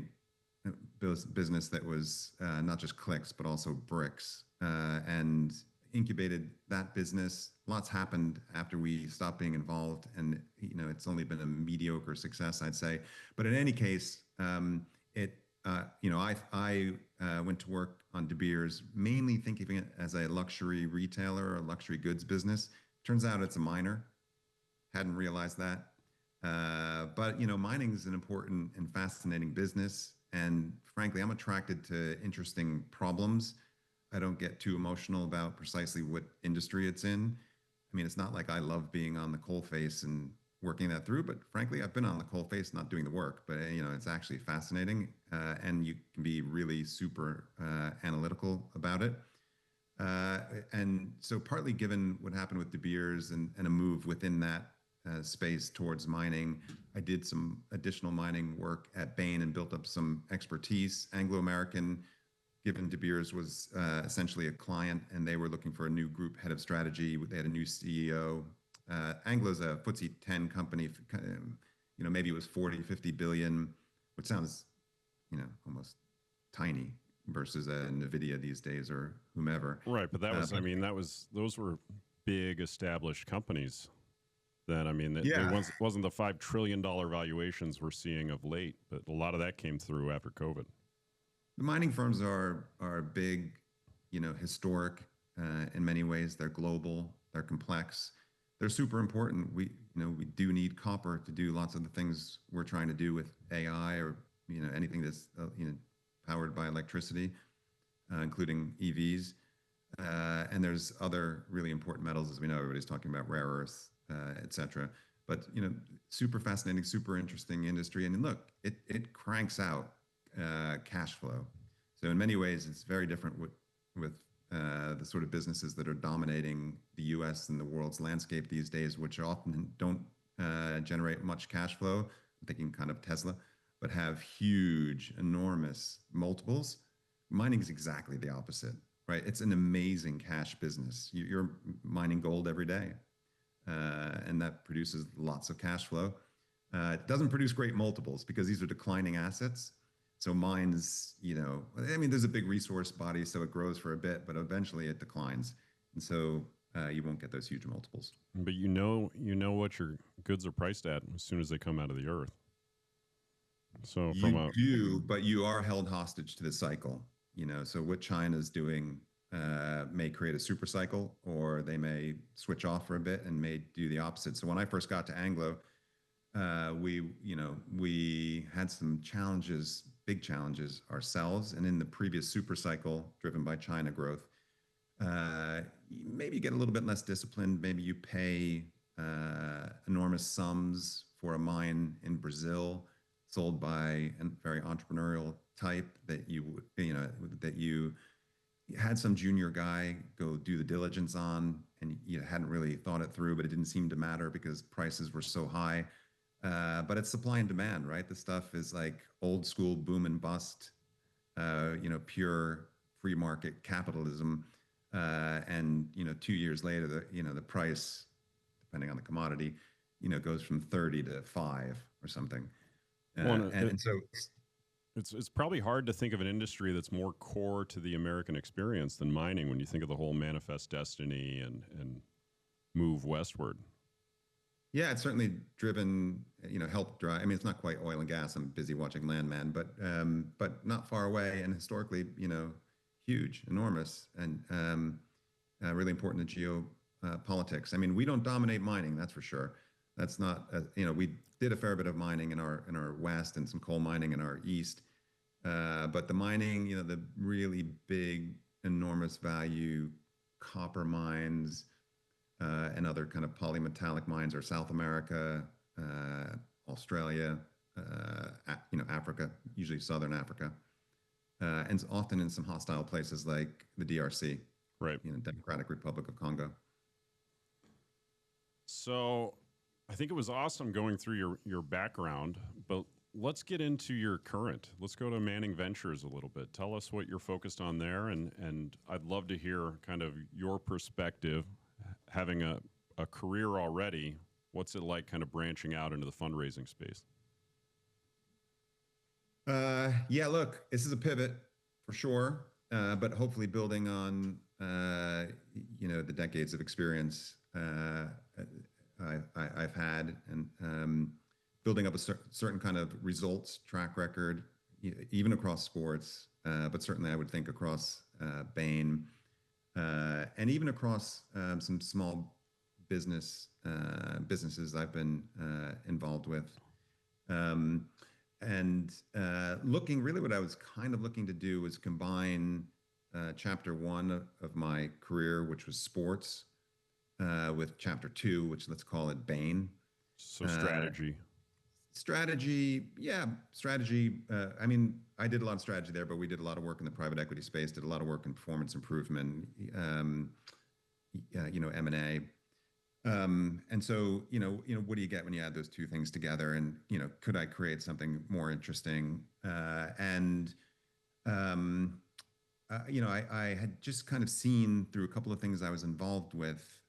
business that was not just clicks, but also bricks, and incubated that business. Lots happened after we stopped being involved, and it's only been a mediocre success, I'd say. But in any case, I went to work on De Beers, mainly thinking of it as a luxury retailer or luxury goods business. Turns out it's a miner. Hadn't realized that. But mining is an important and fascinating business. And frankly, I'm attracted to interesting problems. I don't get too emotional about precisely what industry it's in. I mean, it's not like I love being on the coalface and working that through, but frankly, I've been on the coalface, not doing the work, but it's actually fascinating. And you can be really super analytical about it. And so partly given what happened with De Beers and a move within that space towards mining, I did some additional mining work at Bain and built up some expertise. Anglo American, given De Beers was essentially a client, and they were looking for a new group head of strategy. They had a new CEO. Anglo's a FTSE 10 company, maybe it was 40, 50 billion, which sounds, almost tiny versus a NVIDIA these days or whomever. Right, but that was, those were big established companies then. I mean, it wasn't the $5 trillion valuations we're seeing of late, but a lot of that came through after COVID. The mining firms are big, historic in many ways. They're global, they're complex, they're super important. We do need copper to do lots of the things we're trying to do with AI or anything that's powered by electricity, including EVs. And there's other really important metals, as we know. Everybody's talking about rare earth, et cetera. But super fascinating, super interesting industry. And look, it cranks out cash flow. So in many ways, it's very different with the sort of businesses that are dominating the U.S. and the world's landscape these days, which often don't generate much cash flow. I'm thinking kind of Tesla, but have huge, enormous multiples. Mining is exactly the opposite, right? It's an amazing cash business. You're mining gold every day, and that produces lots of cash flow. It doesn't produce great multiples because these are declining assets. So mines, there's a big resource body, so it grows for a bit, but eventually it declines. And so you won't get those huge multiples. But you know what your goods are priced at as soon as they come out of the earth. So but you are held hostage to the cycle. So what China's doing may create a super cycle, or they may switch off for a bit and may do the opposite. So when I first got to Anglo, we had some challenges big challenges ourselves. And in the previous super cycle driven by China growth, maybe you get a little bit less disciplined. Maybe you pay enormous sums for a mine in Brazil sold by a very entrepreneurial type that that you had some junior guy go do the diligence on, and you hadn't really thought it through, but it didn't seem to matter because prices were so high. But it's supply and demand, right? The stuff is like old school boom and bust, pure free market capitalism. And 2 years later, the price, depending on the commodity, goes from 30 to 5 or something. And so it's probably hard to think of an industry that's more core to the American experience than mining when you think of the whole manifest destiny and move westward. Yeah, it's certainly driven, helped drive. I mean, it's not quite oil and gas. I'm busy watching Landman, but not far away, and historically, huge, enormous, and really important to geopolitics. I mean, we don't dominate mining, that's for sure. That's not, we did a fair bit of mining in our west and some coal mining in our east, but the mining, the really big, enormous value copper mines. And other kind of polymetallic mines are South America, Australia, Africa, usually Southern Africa, and often in some hostile places like the DRC, right? Democratic Republic of Congo. So, I think it was awesome going through your background, but let's get into your current. Let's go to Manning Ventures a little bit. Tell us what you're focused on there, and I'd love to hear kind of your perspective. Having a career already, what's it like kind of branching out into the fundraising space? Yeah, look, this is a pivot for sure, but hopefully building on, the decades of experience I've had, and building up a certain kind of results track record, even across sports, but certainly I would think across Bain. And even across some small businesses I've been involved with. And really what I was kind of looking to do was combine chapter 1 of my career, which was sports, with chapter 2, which let's call it Bain. So strategy. Strategy. I mean, I did a lot of strategy there, but we did a lot of work in the private equity space, did a lot of work in performance improvement, M&A. And so, what do you get when you add those two things together? And, could I create something more interesting? I had just kind of seen through a couple of things I was involved with,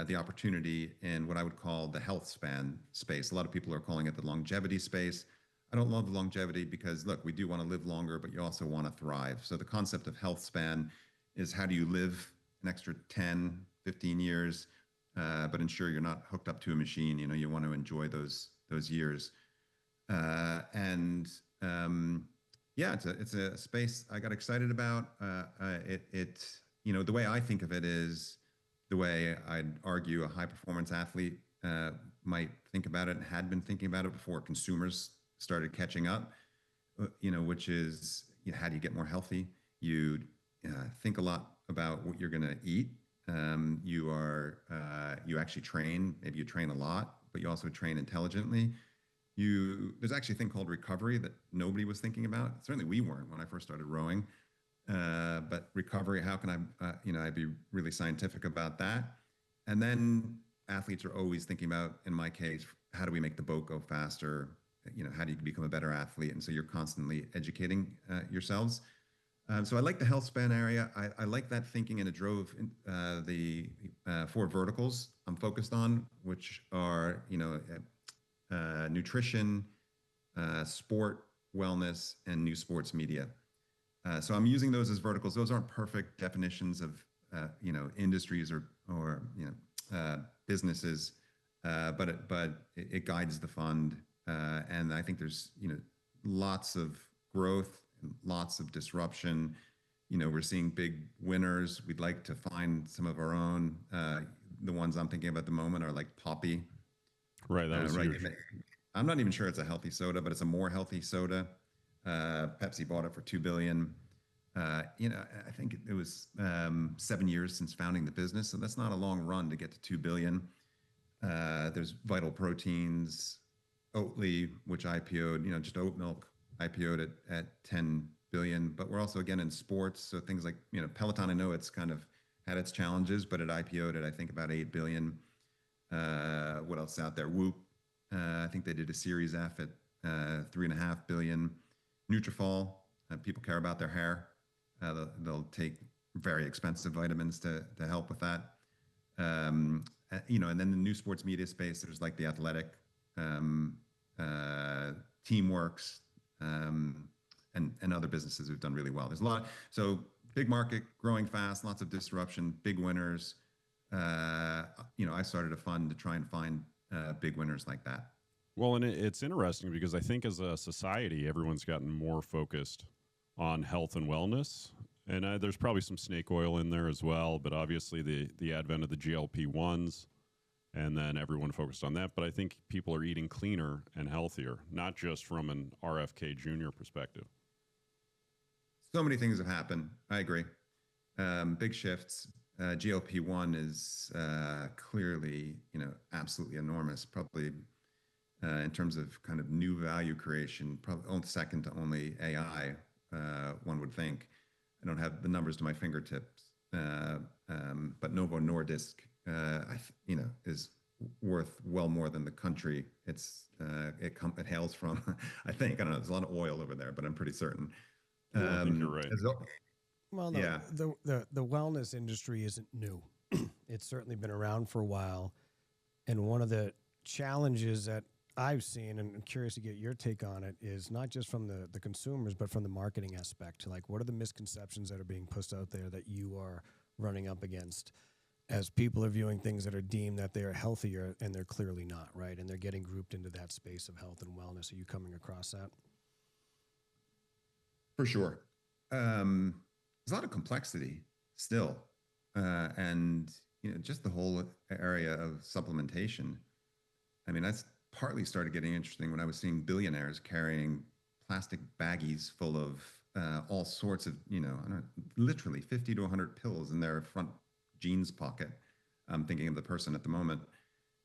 the opportunity in what I would call the health span space. A lot of people are calling it the longevity space. I don't love longevity because, look, we do want to live longer, but you also want to thrive. So the concept of health span is how do you live an extra 10, 15 years, but ensure you're not hooked up to a machine. You want to enjoy those years. It's a space I got excited about. The way I think of it is the way I'd argue a high performance athlete might think about it and had been thinking about it before consumers started catching up, which is, how do you get more healthy? You think a lot about what you're going to eat. You actually train, maybe you train a lot, but you also train intelligently. There's actually a thing called recovery that nobody was thinking about. Certainly we weren't when I first started rowing. But recovery, how can I'd be really scientific about that. And then athletes are always thinking about, in my case, how do we make the boat go faster? How do you become a better athlete? And so you're constantly educating yourselves. So I like the health span area. I like that thinking, and it drove the 4 verticals I'm focused on, which are, nutrition, sport, wellness, and new sports media. So I'm using those as verticals. Those aren't perfect definitions of, industries or businesses, but it guides the fund. And I think there's, lots of growth, lots of disruption. We're seeing big winners. We'd like to find some of our own. The ones I'm thinking about at the moment are like Poppy. Right, that was huge. I'm not even sure it's a healthy soda, but it's a more healthy soda. Pepsi bought it for $2 billion. I think it was 7 years since founding the business, so that's not a long run to get to $2 billion. There's Vital Proteins, Oatly, which IPO'd, just oat milk IPO'd at $10 billion. But we're also again in sports, so things like Peloton. I know it's kind of had its challenges, but it IPO'd at I think about $8 billion. What else is out there? Whoop. I think they did a Series F at $3.5 billion. Nutrafol. People care about their hair. They'll take very expensive vitamins to help with that. And then the new sports media space, there's like The Athletic, Teamworks, and other businesses who've done really well. There's a lot. So big market, growing fast, lots of disruption, big winners. I started a fund to try and find big winners like that. Well, and it's interesting because I think as a society, everyone's gotten more focused on health and wellness. And there's probably some snake oil in there as well, but obviously the advent of the GLP-1s, and then everyone focused on that. But I think people are eating cleaner and healthier, not just from an RFK Jr. perspective. So many things have happened. I agree. Big shifts. GLP-1 is clearly, absolutely enormous. Probably in terms of kind of new value creation, probably second to only AI. One would think. I don't have the numbers to my fingertips, but Novo Nordisk, is worth well more than the country it hails from. I don't know. There's a lot of oil over there, but I'm pretty certain. I think you're right. Well, no, yeah. The wellness industry isn't new. It's certainly been around for a while, and one of the challenges that I've seen, and I'm curious to get your take on it, is not just from the consumers, but from the marketing aspect. Like, what are the misconceptions that are being pushed out there that you are running up against as people are viewing things that are deemed that they are healthier and they're clearly not, right? And they're getting grouped into that space of health and wellness. Are you coming across that? For sure. There's a lot of complexity still. And, just the whole area of supplementation. I mean, that's partly started getting interesting when I was seeing billionaires carrying plastic baggies full of all sorts of, literally 50 to 100 pills in their front jeans pocket. I'm thinking of the person at the moment.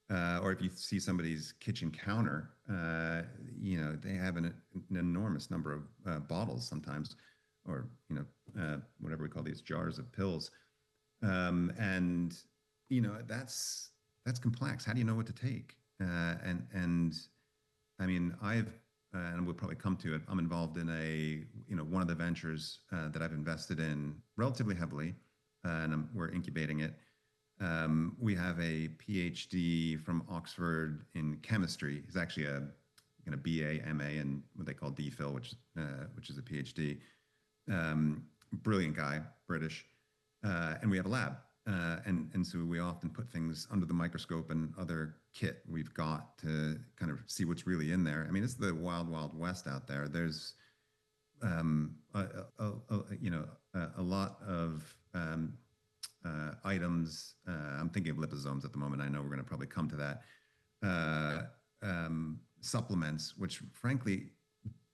Or if you see somebody's kitchen counter, they have an enormous number of bottles sometimes, or, whatever we call these jars of pills. And, that's complex. How do you know what to take? And I mean, and we'll probably come to it. I'm involved in one of the ventures that I've invested in relatively heavily, and we're incubating it. We have a PhD from Oxford in chemistry. He's actually a BA, MA, and what they call DPhil, which is a PhD. Brilliant guy, British, and we have a lab. And so we often put things under the microscope and other kit we've got to kind of see what's really in there. I mean, it's the wild, wild west out there. There's a lot of items. I'm thinking of liposomes at the moment. I know we're going to probably come to that. Supplements, which frankly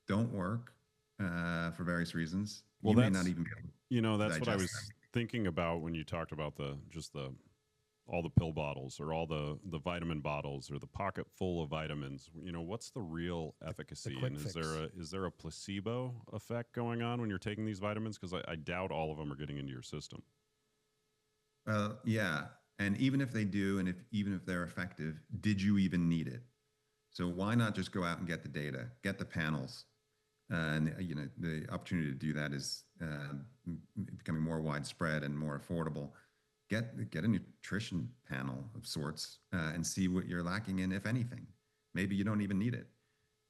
don't work for various reasons. Well, you may not even be able to that's what I was thinking about when you talked about all the pill bottles or all the vitamin bottles or the pocket full of vitamins. What's the real efficacy? And is there a placebo effect going on when you're taking these vitamins? Because I doubt all of them are getting into your system. Yeah. And even if they do, and even if they're effective, did you even need it? So why not just go out and get the data, get the panels? And the opportunity to do that is becoming more widespread and more affordable. Get a nutrition panel of sorts and see what you're lacking in, if anything. Maybe you don't even need it.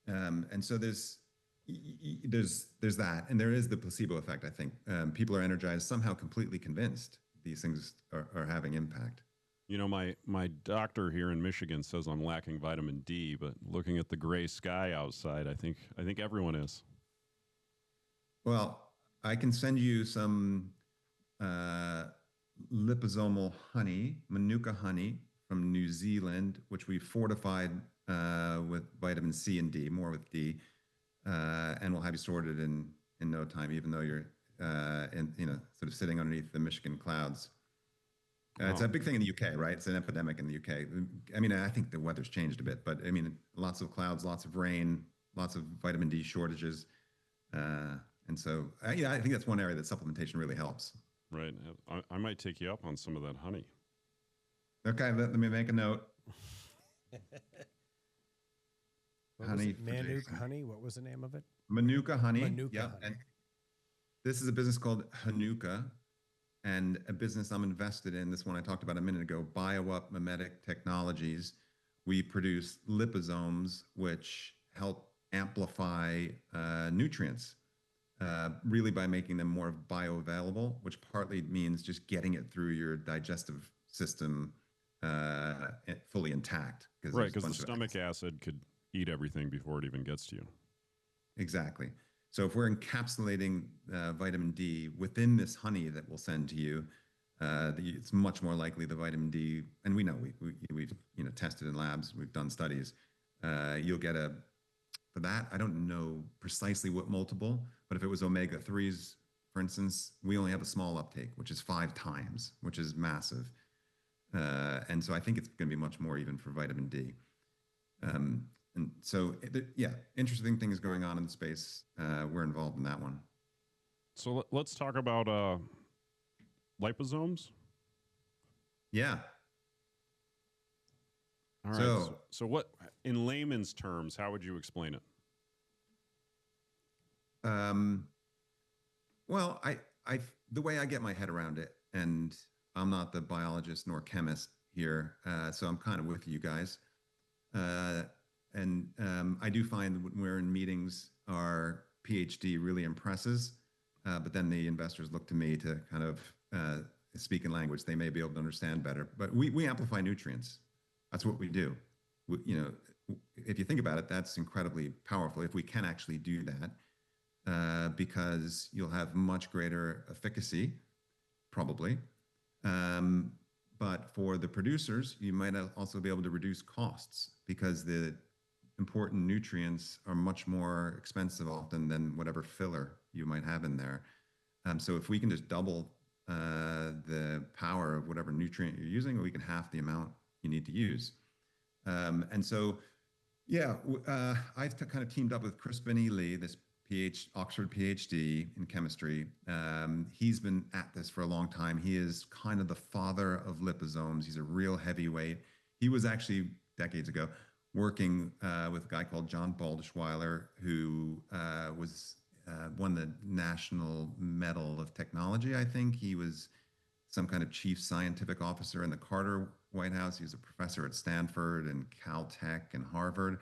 And so there's that, and there is the placebo effect. I think people are energized, somehow completely convinced these things are having impact. My doctor here in Michigan says I'm lacking vitamin D, but looking at the gray sky outside, I think everyone is. Well, I can send you some liposomal honey, Manuka honey from New Zealand, which we fortified with vitamin C and D, more with D. and we'll have you sorted in no time, even though you're sort of sitting underneath the Michigan clouds. It's a big thing in the UK, right? It's an epidemic in the UK. I mean, I think the weather's changed a bit, but I mean, lots of clouds, lots of rain, lots of vitamin D shortages. And so, I think that's one area that supplementation really helps. Right. I might take you up on some of that honey. Okay, let me make a note. Honey. Manuka honey. What was the name of it? Manuka honey. Manuka honey. And this is a business called Hanuka, and a business I'm invested in. This one I talked about a minute ago, BioUp Mimetic Technologies. We produce liposomes, which help amplify nutrients, really by making them more bioavailable, which partly means just getting it through your digestive system fully intact. Right, because the stomach acid could eat everything before it even gets to you. Exactly. So if we're encapsulating vitamin D within this honey that we'll send to you, it's much more likely the vitamin D, and we know we've tested in labs, we've done studies. You'll get for that, I don't know precisely what multiple, but if it was omega-3s, for instance, we only have a small uptake, which is 5 times, which is massive. And so I think it's going to be much more even for vitamin D. And so, interesting things going on in the space. We're involved in that one. So let's talk about liposomes. Yeah. All right. So what, in layman's terms, how would you explain it? Well, the way I get my head around it, and I'm not the biologist nor chemist here, so I'm kind of with you guys. And I do find when we're in meetings, our PhD really impresses, but then the investors look to me to kind of speak in language they may be able to understand better. But we amplify nutrients. That's what we do. If you think about it, that's incredibly powerful if we can actually do that, because you'll have much greater efficacy, probably. But for the producers, you might also be able to reduce costs because the important nutrients are much more expensive often than whatever filler you might have in there. So if we can just double the power of whatever nutrient you're using, we can half the amount you need to use. And so, I've kind of teamed up with Crispin E. Lee, this Oxford PhD in chemistry. He's been at this for a long time. He is kind of the father of liposomes. He's a real heavyweight. He was actually decades ago working with a guy called John Baldschweiler, who won the National Medal of Technology, I think. He was some kind of chief scientific officer in the Carter White House. He was a professor at Stanford and Caltech and Harvard.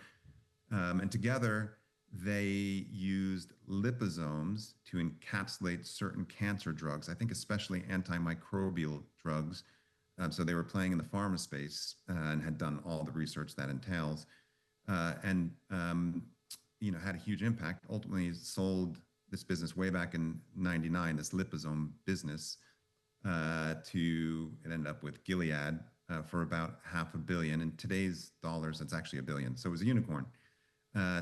And together, they used liposomes to encapsulate certain cancer drugs, I think especially antimicrobial drugs. So they were playing in the pharma space and had done all the research that entails, and had a huge impact. Ultimately, sold this business way back in '99, this liposome business, it ended up with Gilead for about $500 million. In today's dollars, that's actually $1 billion. So it was a unicorn.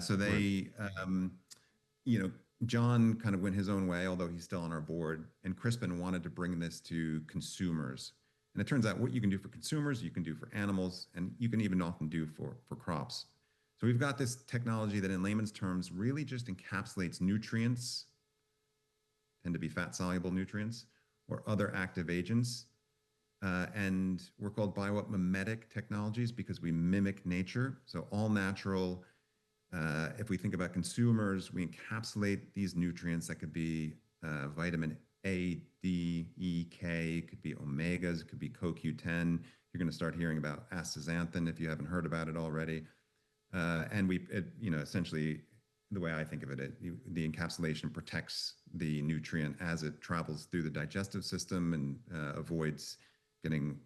So they, John kind of went his own way, although he's still on our board. And Crispin wanted to bring this to consumers. And it turns out what you can do for consumers, you can do for animals, and you can even often do for crops. So we've got this technology that in layman's terms really just encapsulates nutrients, tend to be fat-soluble nutrients, or other active agents. And we're called BioUp Mimetic Technologies because we mimic nature. So all natural. If we think about consumers, we encapsulate these nutrients that could be vitamin A, D, E, K, could be omegas, it could be CoQ10. You're going to start hearing about astaxanthin if you haven't heard about it already. And essentially, the way I think of it, the encapsulation protects the nutrient as it travels through the digestive system and avoids getting,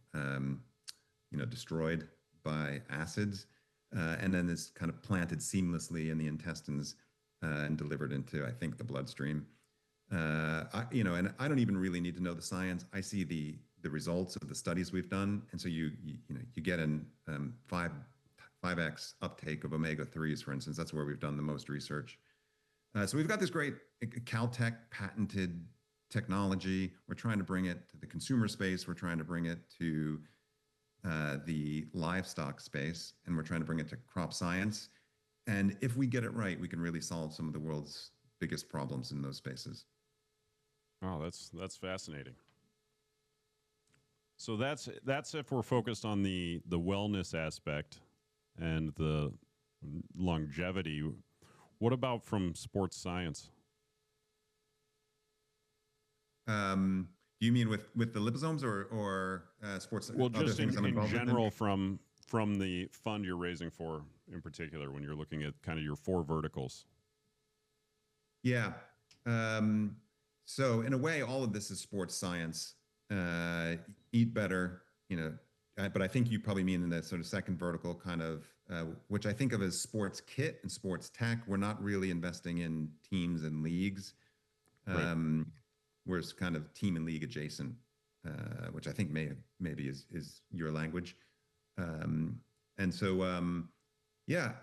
destroyed by acids. And then it's kind of planted seamlessly in the intestines and delivered into, I think, the bloodstream. And I don't even really need to know the science. I see the results of the studies we've done, and so you get an 5x uptake of omega-3s, for instance. That's where we've done the most research. So we've got this great Caltech patented technology. We're trying to bring it to the consumer space. We're trying to bring it to the livestock space, and we're trying to bring it to crop science. And if we get it right, we can really solve some of the world's biggest problems in those spaces. Oh, that's fascinating. So that's if we're focused on the wellness aspect and the longevity. What about from sports science? Do you mean with the liposomes or sports? Well, other just things I'm in involved with? general, from the fund you're raising for, in particular, when you're looking at kind of your four verticals. Yeah. So in a way, all of this is sports science. Eat better, but I think you probably mean in that sort of second vertical kind of, which I think of as sports kit and sports tech. We're not really investing in teams and leagues. Right. We're kind of team and league adjacent, which I think maybe is your language. And so, yeah,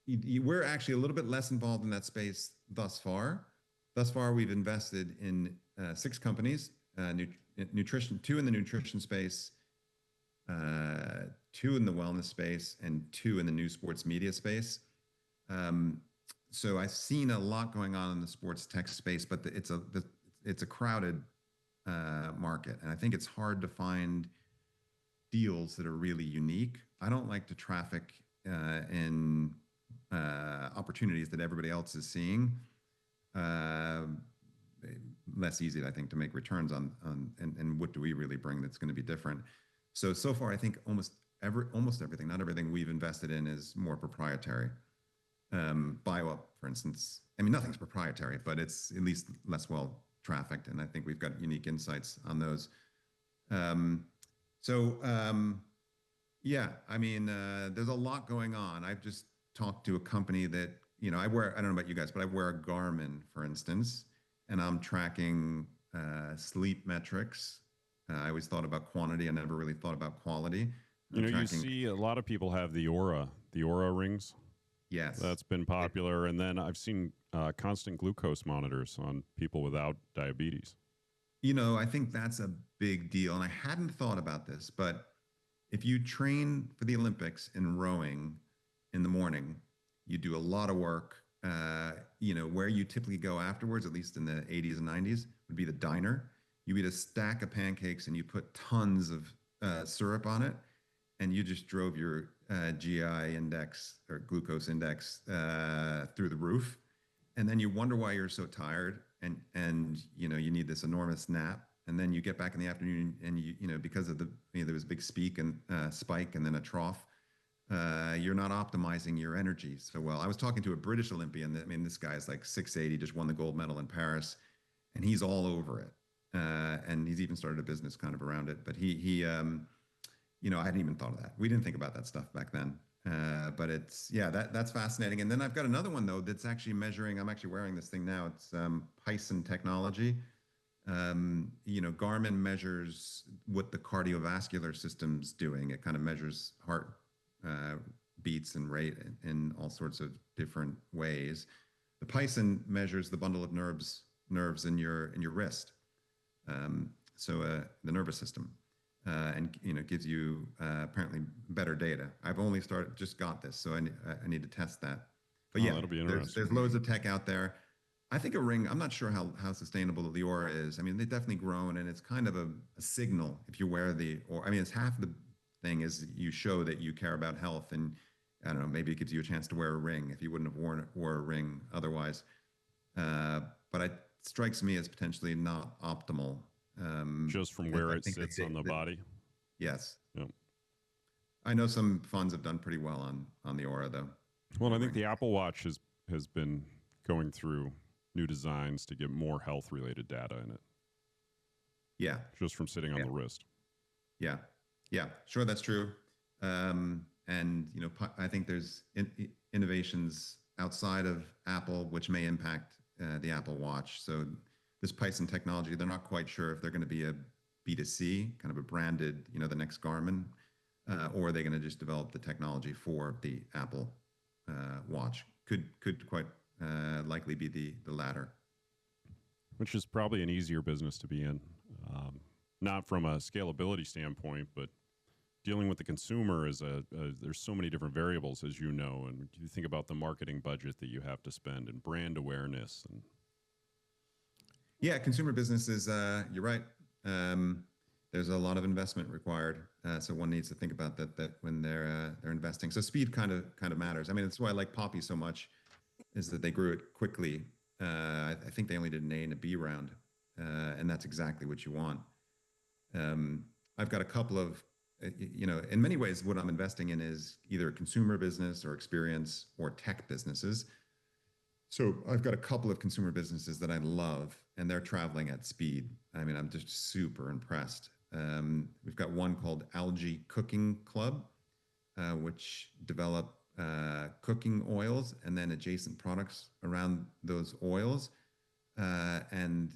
we're actually a little bit less involved in that space thus far. Thus far, we've invested in 6 companies, nutrition, 2 in the nutrition space, 2 in the wellness space, and 2 in the new sports media space. So I've seen a lot going on in the sports tech space, but it's a crowded market, and I think it's hard to find deals that are really unique. I don't like to traffic in opportunities that everybody else is seeing. Less easy, I think, to make returns on and what do we really bring that's going to be different. So far, I think almost everything, not everything we've invested in is more proprietary. BioUp, for instance, I mean, nothing's proprietary, but it's at least less well trafficked, and I think we've got unique insights on those. Yeah, I mean, there's a lot going on. I've just talked to a company that, I don't know about you guys, but I wear a Garmin, for instance, and I'm tracking sleep metrics. I always thought about quantity. I never really thought about quality. You see a lot of people have the Aura rings. Yes. That's been popular. And then I've seen constant glucose monitors on people without diabetes. I think that's a big deal. And I hadn't thought about this, but if you train for the Olympics in rowing in the morning, you do a lot of work. Where you typically go afterwards, at least in the 80s and 90s, would be the diner. You eat a stack of pancakes and you put tons of syrup on it, and you just drove your GI index or glucose index through the roof. And then you wonder why you're so tired, and you need this enormous nap. And then you get back in the afternoon, and because of there was a big spike and then a trough. You're not optimizing your energy so well. I was talking to a British Olympian. I mean, this guy's like 6'8", just won the gold medal in Paris, and he's all over it. And he's even started a business kind of around it. But he I hadn't even thought of that. We didn't think about that stuff back then. But that's fascinating. And then I've got another one though that's actually measuring. I'm actually wearing this thing now. It's Python technology. Garmin measures what the cardiovascular system's doing. It kind of measures heart beats and rate in all sorts of different ways. The Python measures the bundle of nerves in your wrist. The nervous system, and gives you apparently better data. I've only just got this, so I need to test that. But yeah, that'll be interesting. There's loads of tech out there. I think a ring, I'm not sure how sustainable the Aura is. I mean, they've definitely grown, and it's kind of a signal if you wear the Aura. I mean, it's half the thing is you show that you care about health, and I don't know, maybe it gives you a chance to wear a ring if you wouldn't have wore a ring otherwise. But it strikes me as potentially not optimal. Just from where it sits on the body? Yes. Yep. I know some funds have done pretty well on the Aura, though. Well, I think the Apple Watch has been going through new designs to get more health-related data in it. Yeah. Just from sitting on the wrist. Yeah. Yeah, sure, that's true. And, I think there's innovations outside of Apple which may impact the Apple Watch. So this Python technology, they're not quite sure if they're going to be a B2C, kind of a branded, the next Garmin, or are they going to just develop the technology for the Apple Watch? could quite likely be the latter. Which is probably an easier business to be in, not from a scalability standpoint, but dealing with the consumer is there's so many different variables, as you know, and you think about the marketing budget that you have to spend and brand awareness. And yeah, consumer businesses, you're right. There's a lot of investment required, so one needs to think about that when they're investing. So speed kind of matters. I mean, that's why I like Poppy so much, is that they grew it quickly. I think they only did an A and a B round, and that's exactly what you want. I've got a couple of, in many ways, what I'm investing in is either a consumer business or experience or tech businesses. So I've got a couple of consumer businesses that I love, and they're traveling at speed. I mean, I'm just super impressed. We've got one called Algae Cooking Club, which develop cooking oils and then adjacent products around those oils. And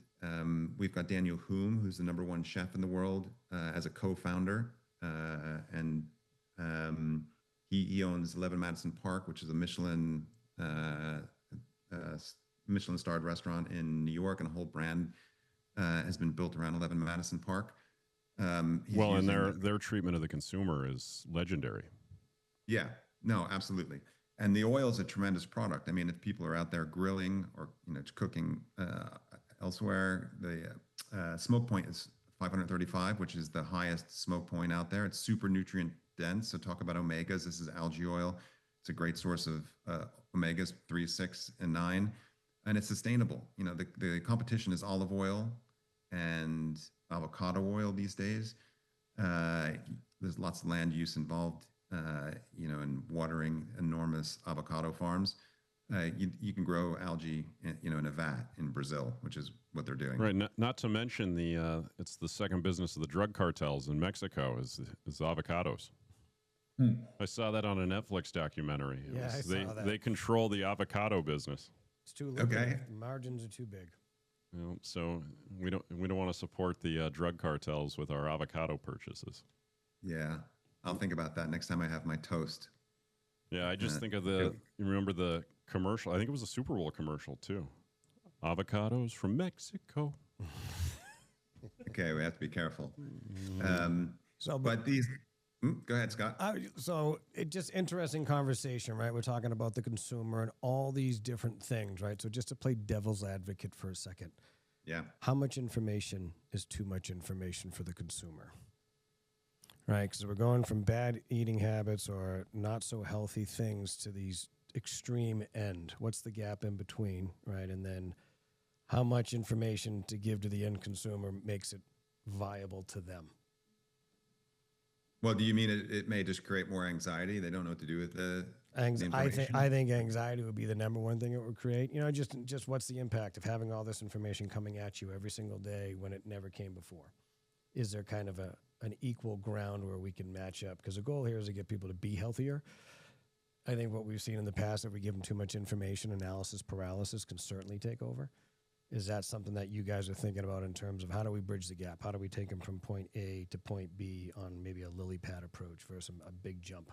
we've got Daniel Hume, who's the #1 chef in the world, as a co-founder. And he owns 11 Madison Park, which is a Michelin-starred restaurant in New York, and a whole brand has been built around 11 Madison Park. and their treatment of the consumer is legendary. Yeah, no, absolutely. And the oil is a tremendous product. I mean, if people are out there grilling or cooking elsewhere, the smoke point is 535, which is the highest smoke point out there. It's super nutrient dense. So talk about omegas. This is algae oil. It's a great source of omegas 3, 6, and 9, and it's sustainable. The competition is olive oil and avocado oil these days. There's lots of land use involved, in watering enormous avocado farms. You can grow algae, in a vat in Brazil, which is what they're doing. Right. Not to mention it's the second business of the drug cartels in Mexico is avocados. I saw that on a Netflix documentary. I saw that. They control the avocado business. It's too lucrative. Okay. Margins are too big. So we don't want to support the drug cartels with our avocado purchases. Yeah, I'll think about that next time I have my toast. Yeah, I just think of you remember the commercial? I think it was a Super Bowl commercial too. Avocados from Mexico. Okay, we have to be careful. But these. Go ahead, Scott. So it just interesting conversation, right? We're talking about the consumer and all these different things, right? So just to play devil's advocate for a second. Yeah. How much information is too much information for the consumer? Right? Because we're going from bad eating habits or not so healthy things to these extreme end. What's the gap in between, right? And then how much information to give to the end consumer makes it viable to them? Well, do you mean it may just create more anxiety? They don't know what to do with the information? I think anxiety would be the #1 thing it would create. Just what's the impact of having all this information coming at you every single day when it never came before? Is there kind of an equal ground where we can match up? Because the goal here is to get people to be healthier. I think what we've seen in the past, if we give them too much information, analysis paralysis can certainly take over. Is that something that you guys are thinking about in terms of how do we bridge the gap? How do we take them from point A to point B on maybe a lily pad approach versus a big jump?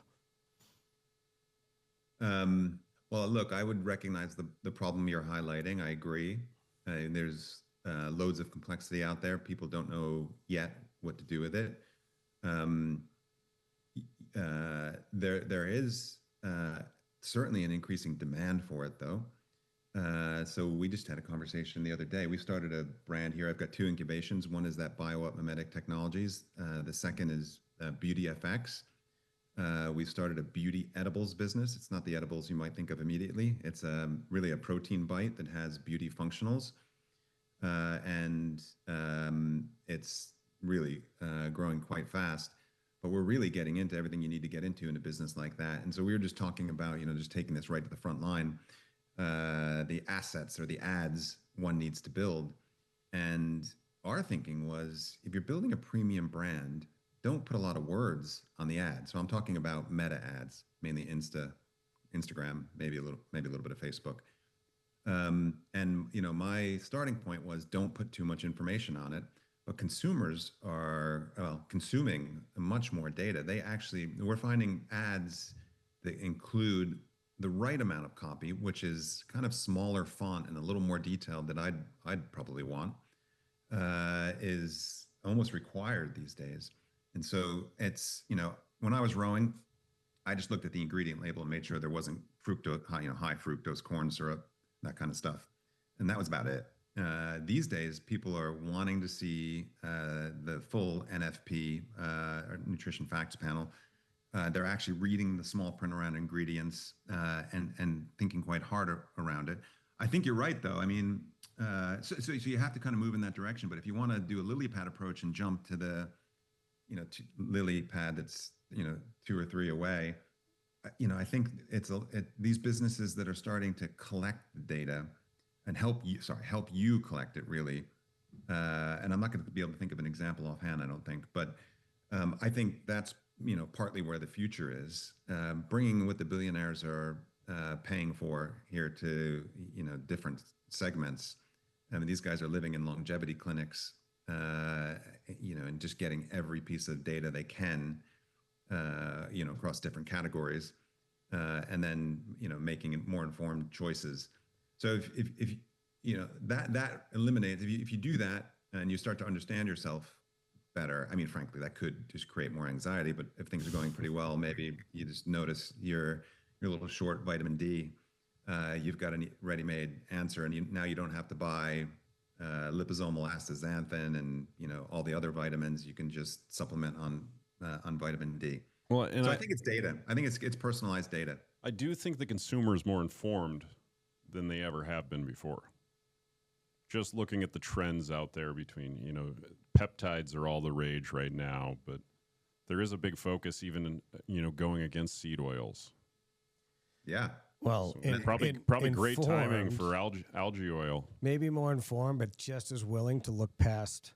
Well, look, I would recognize the problem you're highlighting. I agree. There's loads of complexity out there. People don't know yet what to do with it. There is certainly an increasing demand for it, though. So we just had a conversation the other day. We started a brand here. I've got 2 incubations. One is that Biomimetic Technologies. The second is Beauty FX. We've started a beauty edibles business. It's not the edibles you might think of immediately. It's really a protein bite that has beauty functionals. And it's really growing quite fast. But we're really getting into everything you need to get into in a business like that. And so we were just talking about, just taking this right to the front line. The assets or the ads one needs to build. And our thinking was, if you're building a premium brand, don't put a lot of words on the ad. So I'm talking about meta ads, mainly Instagram, maybe a little bit of Facebook. And my starting point was, don't put too much information on it. But consumers are consuming much more data. We're finding ads that include the right amount of copy, which is kind of smaller font and a little more detailed than I'd probably want, is almost required these days. And so it's, when I was rowing, I just looked at the ingredient label and made sure there wasn't fructose, high fructose corn syrup, that kind of stuff. And that was about it. These days, people are wanting to see the full NFP, nutrition facts panel. They're actually reading the small print around ingredients and thinking quite hard around it. I think you're right, though. I mean, so you have to kind of move in that direction. But if you want to do a lily pad approach and jump to the, lily pad that's 2 or 3 away, I think these businesses that are starting to collect the data and help you collect it really. And I'm not going to be able to think of an example offhand, I don't think, but I think that's partly where the future is, bringing what the billionaires are paying for here to different segments. I mean, these guys are living in longevity clinics, and just getting every piece of data they can, across different categories, and then making more informed choices. So if that eliminates, if you do that and you start to understand yourself better, I mean, frankly, that could just create more anxiety. But if things are going pretty well, maybe you just notice you're a little short vitamin D. You've got a ready-made answer, and now you don't have to buy liposomal astaxanthin and all the other vitamins. You can just supplement on vitamin D. Well, and so I think it's data. I think it's personalized data. I do think the consumer is more informed than they ever have been before. Just looking at the trends out there between, peptides are all the rage right now, but there is a big focus even in, going against seed oils. Yeah. Well, so probably great timing for algae oil. Maybe more informed, but just as willing to look past,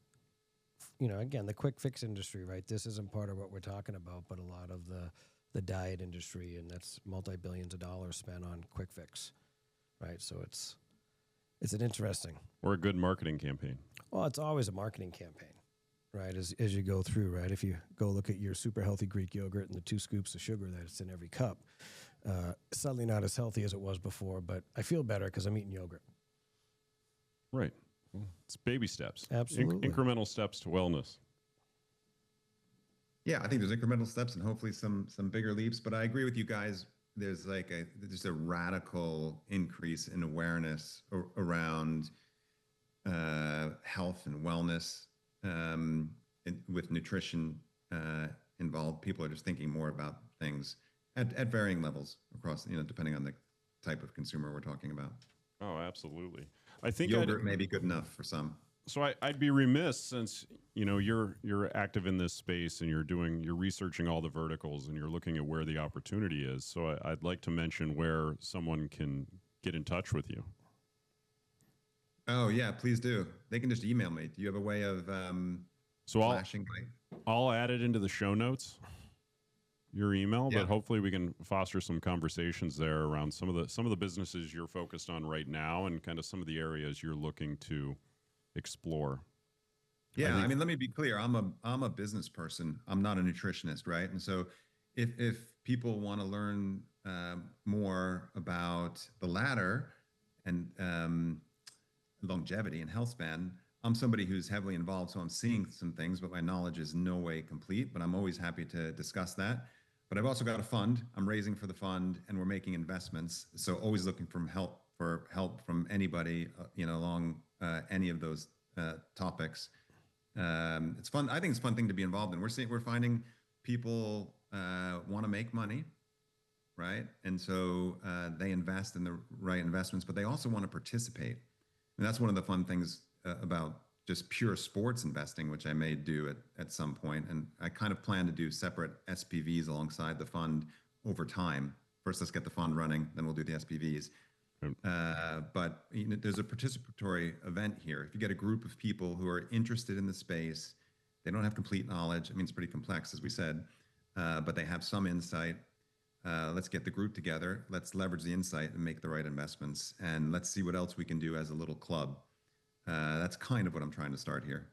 again, the quick fix industry, right? This isn't part of what we're talking about, but a lot of the diet industry, and that's multi-billions of dollars spent on quick fix, right? So it's an interesting. Or a good marketing campaign. Well, it's always a marketing campaign, right? As you go through, right? If you go look at your super healthy Greek yogurt and the 2 scoops of sugar that's in every cup, suddenly not as healthy as it was before, but I feel better because I'm eating yogurt. Right. It's baby steps. Absolutely. Incremental steps to wellness. Yeah, I think there's incremental steps and hopefully some bigger leaps. But I agree with you guys. There's just a radical increase in awareness around health and wellness, with nutrition involved. People are just thinking more about things at varying levels across, depending on the type of consumer we're talking about. Oh, absolutely. I think yogurt may be good enough for some. So I'd be remiss, since you're active in this space and you're researching all the verticals and you're looking at where the opportunity is. So I'd like to mention where someone can get in touch with you. Oh yeah, please do. They can just email me. Do you have a way of flashing? I'll add it into the show notes, your email, Yeah. but hopefully we can foster some conversations there around some of the businesses you're focused on right now and kind of some of the areas you're looking to explore. Yeah, I mean, let me be clear. I'm a business person. I'm not a nutritionist, right? And so, if people want to learn more about the latter and longevity and health span, I'm somebody who's heavily involved, so I'm seeing some things, but my knowledge is no way complete. But I'm always happy to discuss that. But I've also got a fund. I'm raising for the fund, and we're making investments. So always looking for help from anybody, along any of those topics. It's fun. I think it's a fun thing to be involved in. We're finding people want to make money, right? And so they invest in the right investments, but they also want to participate. And that's one of the fun things about just pure sports investing, which I may do at some point. And I kind of plan to do separate SPVs alongside the fund over time. First, let's get the fund running, then we'll do the SPVs. But there's a participatory event here. If you get a group of people who are interested in the space, they don't have complete knowledge. I mean, it's pretty complex, as we said, but they have some insight. Let's get the group together. Let's leverage the insight and make the right investments. And let's see what else we can do as a little club. That's kind of what I'm trying to start here.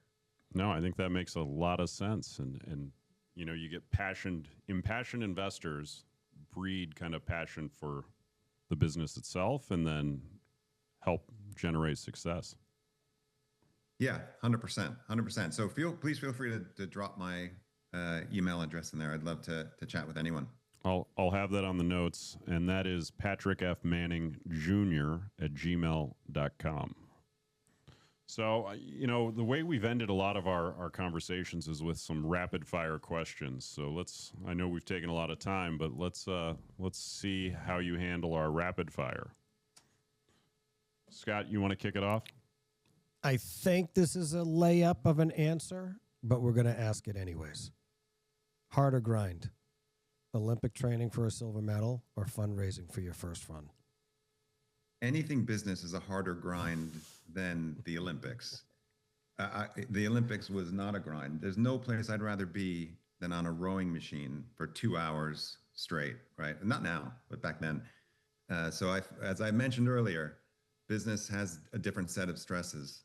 No, I think that makes a lot of sense. And you get impassioned investors breed kind of passion for the business itself and then help generate success. Yeah, 100%, 100%. So please feel free to drop my email address in there. I'd love to chat with anyone. I'll have that on the notes, and that is Patrick F. Manning Jr. at gmail.com. So, the way we've ended a lot of our conversations is with some rapid fire questions. So I know we've taken a lot of time, but let's see how you handle our rapid fire. Scott, you want to kick it off? I think this is a layup of an answer, but we're going to ask it anyways. Hard or grind? Olympic training for a silver medal or fundraising for your first run? Anything business is a harder grind than the Olympics. The Olympics was not a grind. There's no place I'd rather be than on a rowing machine for 2 hours straight, right? Not now, but back then. So as I mentioned earlier, business has a different set of stresses.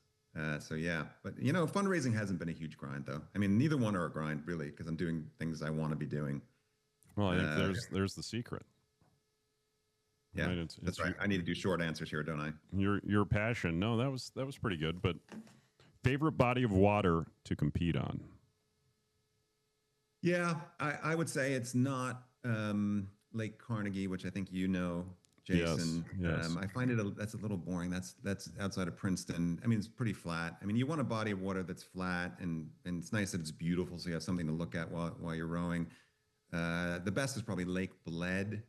So yeah, but fundraising hasn't been a huge grind though. I mean, neither one are a grind really, because I'm doing things I want to be doing. Well, I think there's the secret. Yeah, right? That's right. I need to do short answers here, don't I? Your passion. No, that was pretty good. But favorite body of water to compete on? Yeah, I would say it's not Lake Carnegie, which I think Jason. Yes. I find that's a little boring. That's outside of Princeton. I mean, it's pretty flat. I mean, you want a body of water that's flat, and it's nice that it's beautiful, so you have something to look at while you're rowing. The best is probably Lake Bled,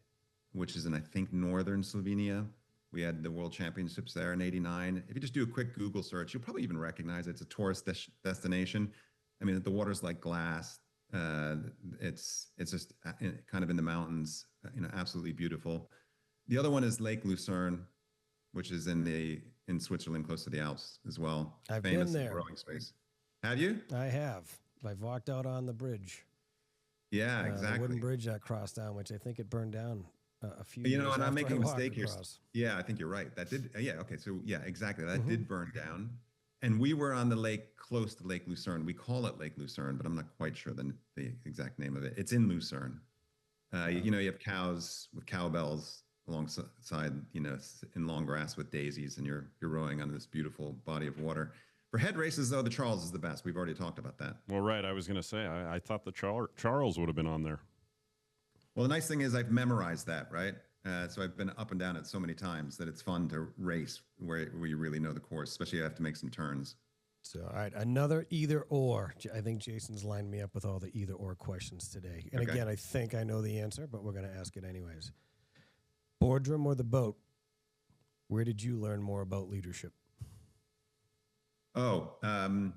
which is in, I think, northern Slovenia. We had the World Championships there in #89. If you just do a quick Google search, you'll probably even recognize it. It's a tourist destination. I mean, the water's like glass. It's just kind of in the mountains, absolutely beautiful. The other one is Lake Lucerne, which is in Switzerland, close to the Alps as well. I've Famous been there. Rowing space. Have you? I have. I've walked out on the bridge. Yeah, exactly. The wooden bridge that crossed down, which I think it burned down a few years and I'm making a mistake here. Yeah, I think you're right. That did. Yeah. Okay. So yeah, exactly. That did burn down. And we were on the lake close to Lake Lucerne. We call it Lake Lucerne, but I'm not quite sure the exact name of it. It's in Lucerne. You have cows with cowbells alongside, in long grass with daisies, and you're rowing on this beautiful body of water. For head races, though, the Charles is the best. We've already talked about that. Well, right. I was going to say, I thought the Charles would have been on there. Well, the nice thing is I've memorized that, right? So I've been up and down it so many times that it's fun to race where you really know the course, especially if you have to make some turns. So, all right, another either or. I think Jason's lined me up with all the either or questions today. And again, I think I know the answer, but we're going to ask it anyways. Boardroom or the boat? Where did you learn more about leadership? Oh, well,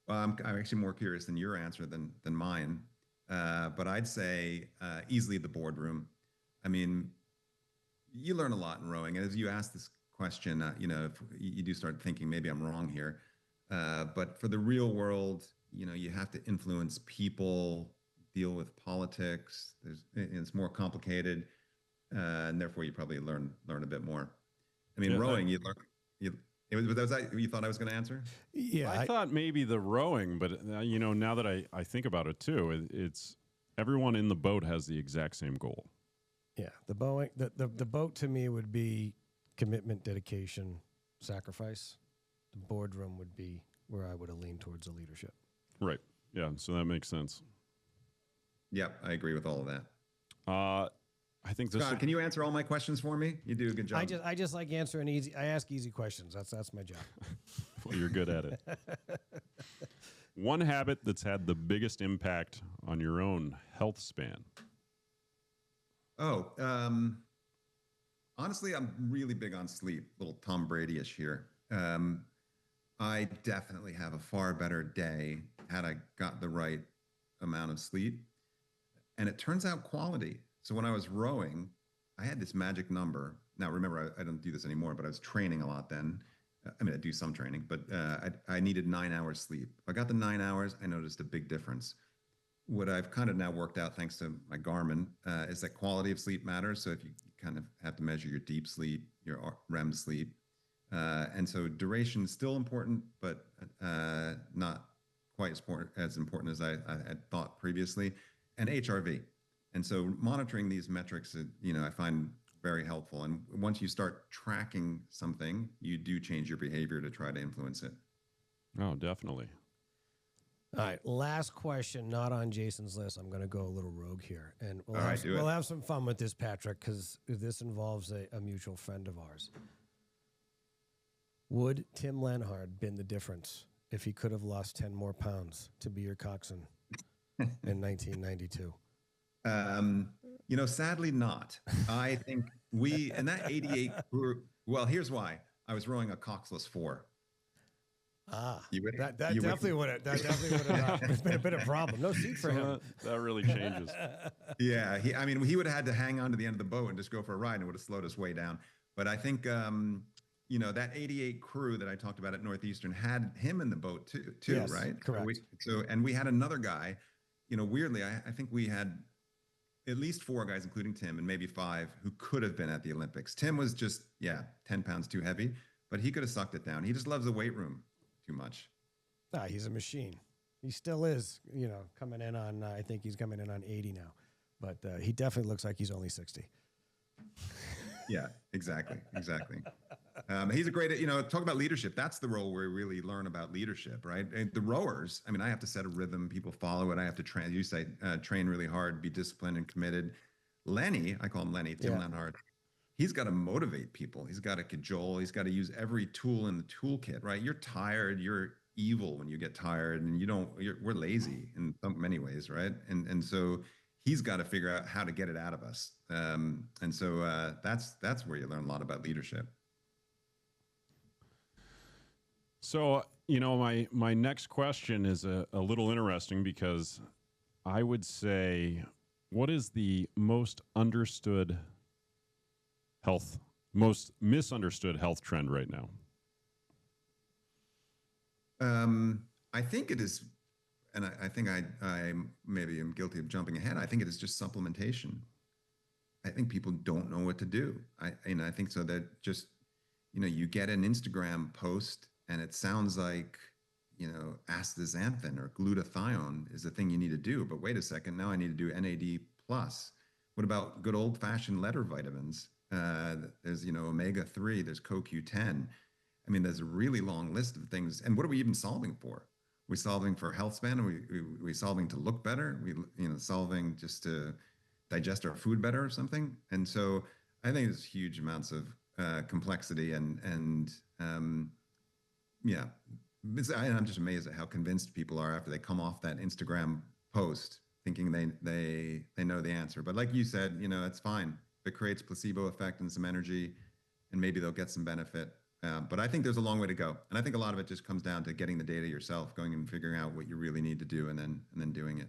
I'm actually more curious than your answer than mine. But I'd say easily the boardroom. I mean, you learn a lot in rowing. And as you ask this question, if you do start thinking maybe I'm wrong here. But for the real world, you have to influence people, deal with politics. It's more complicated, and therefore you probably learn a bit more. I mean, rowing, you learn. Was that you thought I was going to answer? Yeah, I thought maybe the rowing, but now that I think about it too, it's everyone in the boat has the exact same goal. Yeah, the boat to me would be commitment, dedication, sacrifice. The boardroom would be where I would have leaned towards the leadership. Right. Yeah. So that makes sense. Yep, I agree with all of that. I think this. Scott, can you answer all my questions for me? You do a good job. I just like answering easy. I ask easy questions. That's my job. Well, you're good at it. One habit that's had the biggest impact on your own health span. Oh, honestly, I'm really big on sleep. A little Tom Brady-ish here. I definitely have a far better day had I got the right amount of sleep. And it turns out quality. So when I was rowing, I had this magic number. Now, remember, I don't do this anymore, but I was training a lot then. I mean, I do some training, but I needed 9 hours sleep. If I got the 9 hours, I noticed a big difference. What I've kind of now worked out, thanks to my Garmin, is that quality of sleep matters. So if you kind of have to measure your deep sleep, your REM sleep, and so duration is still important, but not quite as important as I had thought previously, and HRV. And so monitoring these metrics, I find very helpful. And once you start tracking something, you do change your behavior to try to influence it. Oh, definitely. All right, last question, not on Jason's list. I'm going to go a little rogue here, and All right, do it. we'll have some fun with this, Patrick, because this involves a mutual friend of ours. Would Tim Lenhard been the difference if he could have lost 10 more pounds to be your coxswain in 1992? Sadly not. I think in that 88 crew, well, here's why. I was rowing a coxless 4. That definitely would have been a problem. No seat for him. That really changes. Yeah, he would have had to hang on to the end of the boat and just go for a ride, and it would have slowed us way down. But I think that 88 crew that I talked about at Northeastern had him in the boat too, yes, right? Correct. And we had another guy. Weirdly, I think we had at least 4 guys, including Tim, and maybe 5 who could have been at the Olympics. Tim was just 10 pounds too heavy, but he could have sucked it down. He just loves the weight room too much. He's a machine. He still is, coming in on, I think he's coming in on 80 now, but he definitely looks like he's only 60. Yeah, exactly. He's a great, talk about leadership. That's the role where we really learn about leadership, right? And the rowers, I have to set a rhythm. People follow it. I have to train really hard, be disciplined and committed. Lenny, I call him Lenny, Tim Lenhard. He's got to motivate people. He's got to cajole. He's got to use every tool in the toolkit, right? You're tired. You're evil when you get tired, and we're lazy in many ways, right? And so he's got to figure out how to get it out of us. And so that's where you learn a lot about leadership. So, my next question is a little interesting because I would say, what is the most misunderstood health trend right now? I think it is, and I think I maybe am guilty of jumping ahead. I think it is just supplementation. I think people don't know what to do. I think so that just, you get an Instagram post and it sounds like, astaxanthin or glutathione is the thing you need to do. But wait a second, now I need to do NAD+. What about good old fashioned letter vitamins? There's, omega-3, there's CoQ10. There's a really long list of things. And what are we even solving for? We solving for healthspan? Are we solving to look better? We, solving just to digest our food better or something? And so I think there's huge amounts of complexity and I'm just amazed at how convinced people are after they come off that Instagram post thinking they know the answer. But like you said, it's fine. If it creates placebo effect and some energy, and maybe they'll get some benefit. But I think there's a long way to go. And I think a lot of it just comes down to getting the data yourself, going and figuring out what you really need to do and then doing it.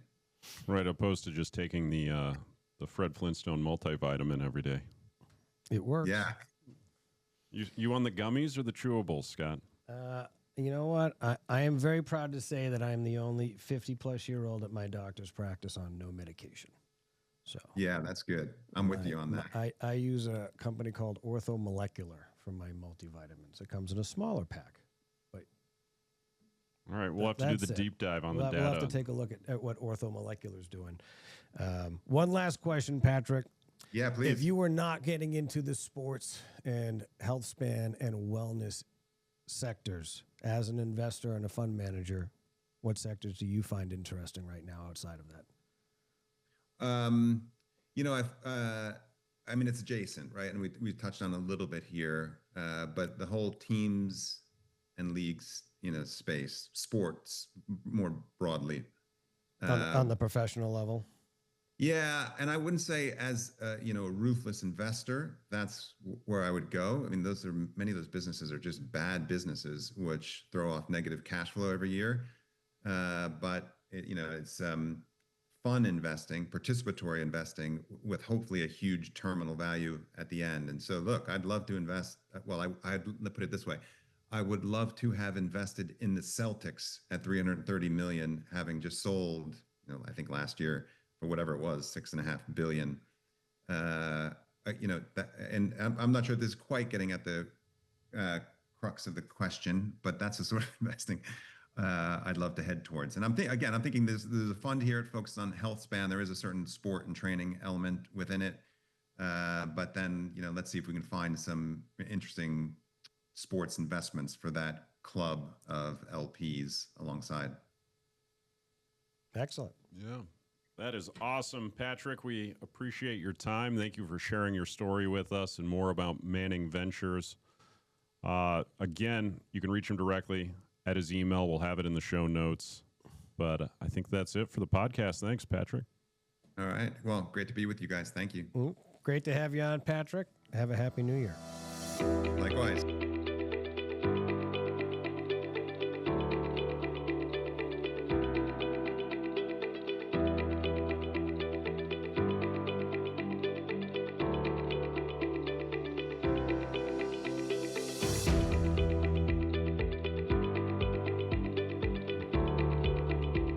Right, opposed to just taking the Fred Flintstone multivitamin every day. It works. Yeah. You on the gummies or the chewables, Scott? You know what? I am very proud to say that I'm the only 50-plus-year-old at my doctor's practice on no medication. So yeah, that's good. I'm with you on that. I use a company called Orthomolecular for my multivitamins. It comes in a smaller pack. But all right, we'll have to do the deep dive on the data. We'll have to take a look at what Orthomolecular's doing. One last question, Patrick. Yeah, please. If you were not getting into the sports and health span and wellness sectors as an investor and a fund manager, what sectors do you find interesting right now outside of that? It's adjacent, right? And we touched on a little bit here, but the whole teams and leagues, space, sports more broadly. On the professional level? Yeah, and I wouldn't say as a ruthless investor, that's where I would go. Many of those businesses are just bad businesses, which throw off negative cash flow every year. But it's fun investing, participatory investing with hopefully a huge terminal value at the end. And so, look, I'd love to invest. Well, I'd put it this way. I would love to have invested in the Celtics at $330 million, having just sold, I think last year for whatever it was, $6.5 billion. And I'm not sure if this is quite getting at the crux of the question, but that's the sort of investing I'd love to head towards. And I'm thinking there's a fund here. It focuses on health span. There is a certain sport and training element within it. But then, let's see if we can find some interesting sports investments for that club of LPs alongside. Excellent. Yeah. That is awesome, Patrick. We appreciate your time. Thank you for sharing your story with us and more about Manning Ventures. Again, you can reach him directly at his email. We'll have it in the show notes. But I think that's it for the podcast. Thanks, Patrick. All right. Well, great to be with you guys. Thank you. Great to have you on, Patrick. Have a happy new year. Likewise.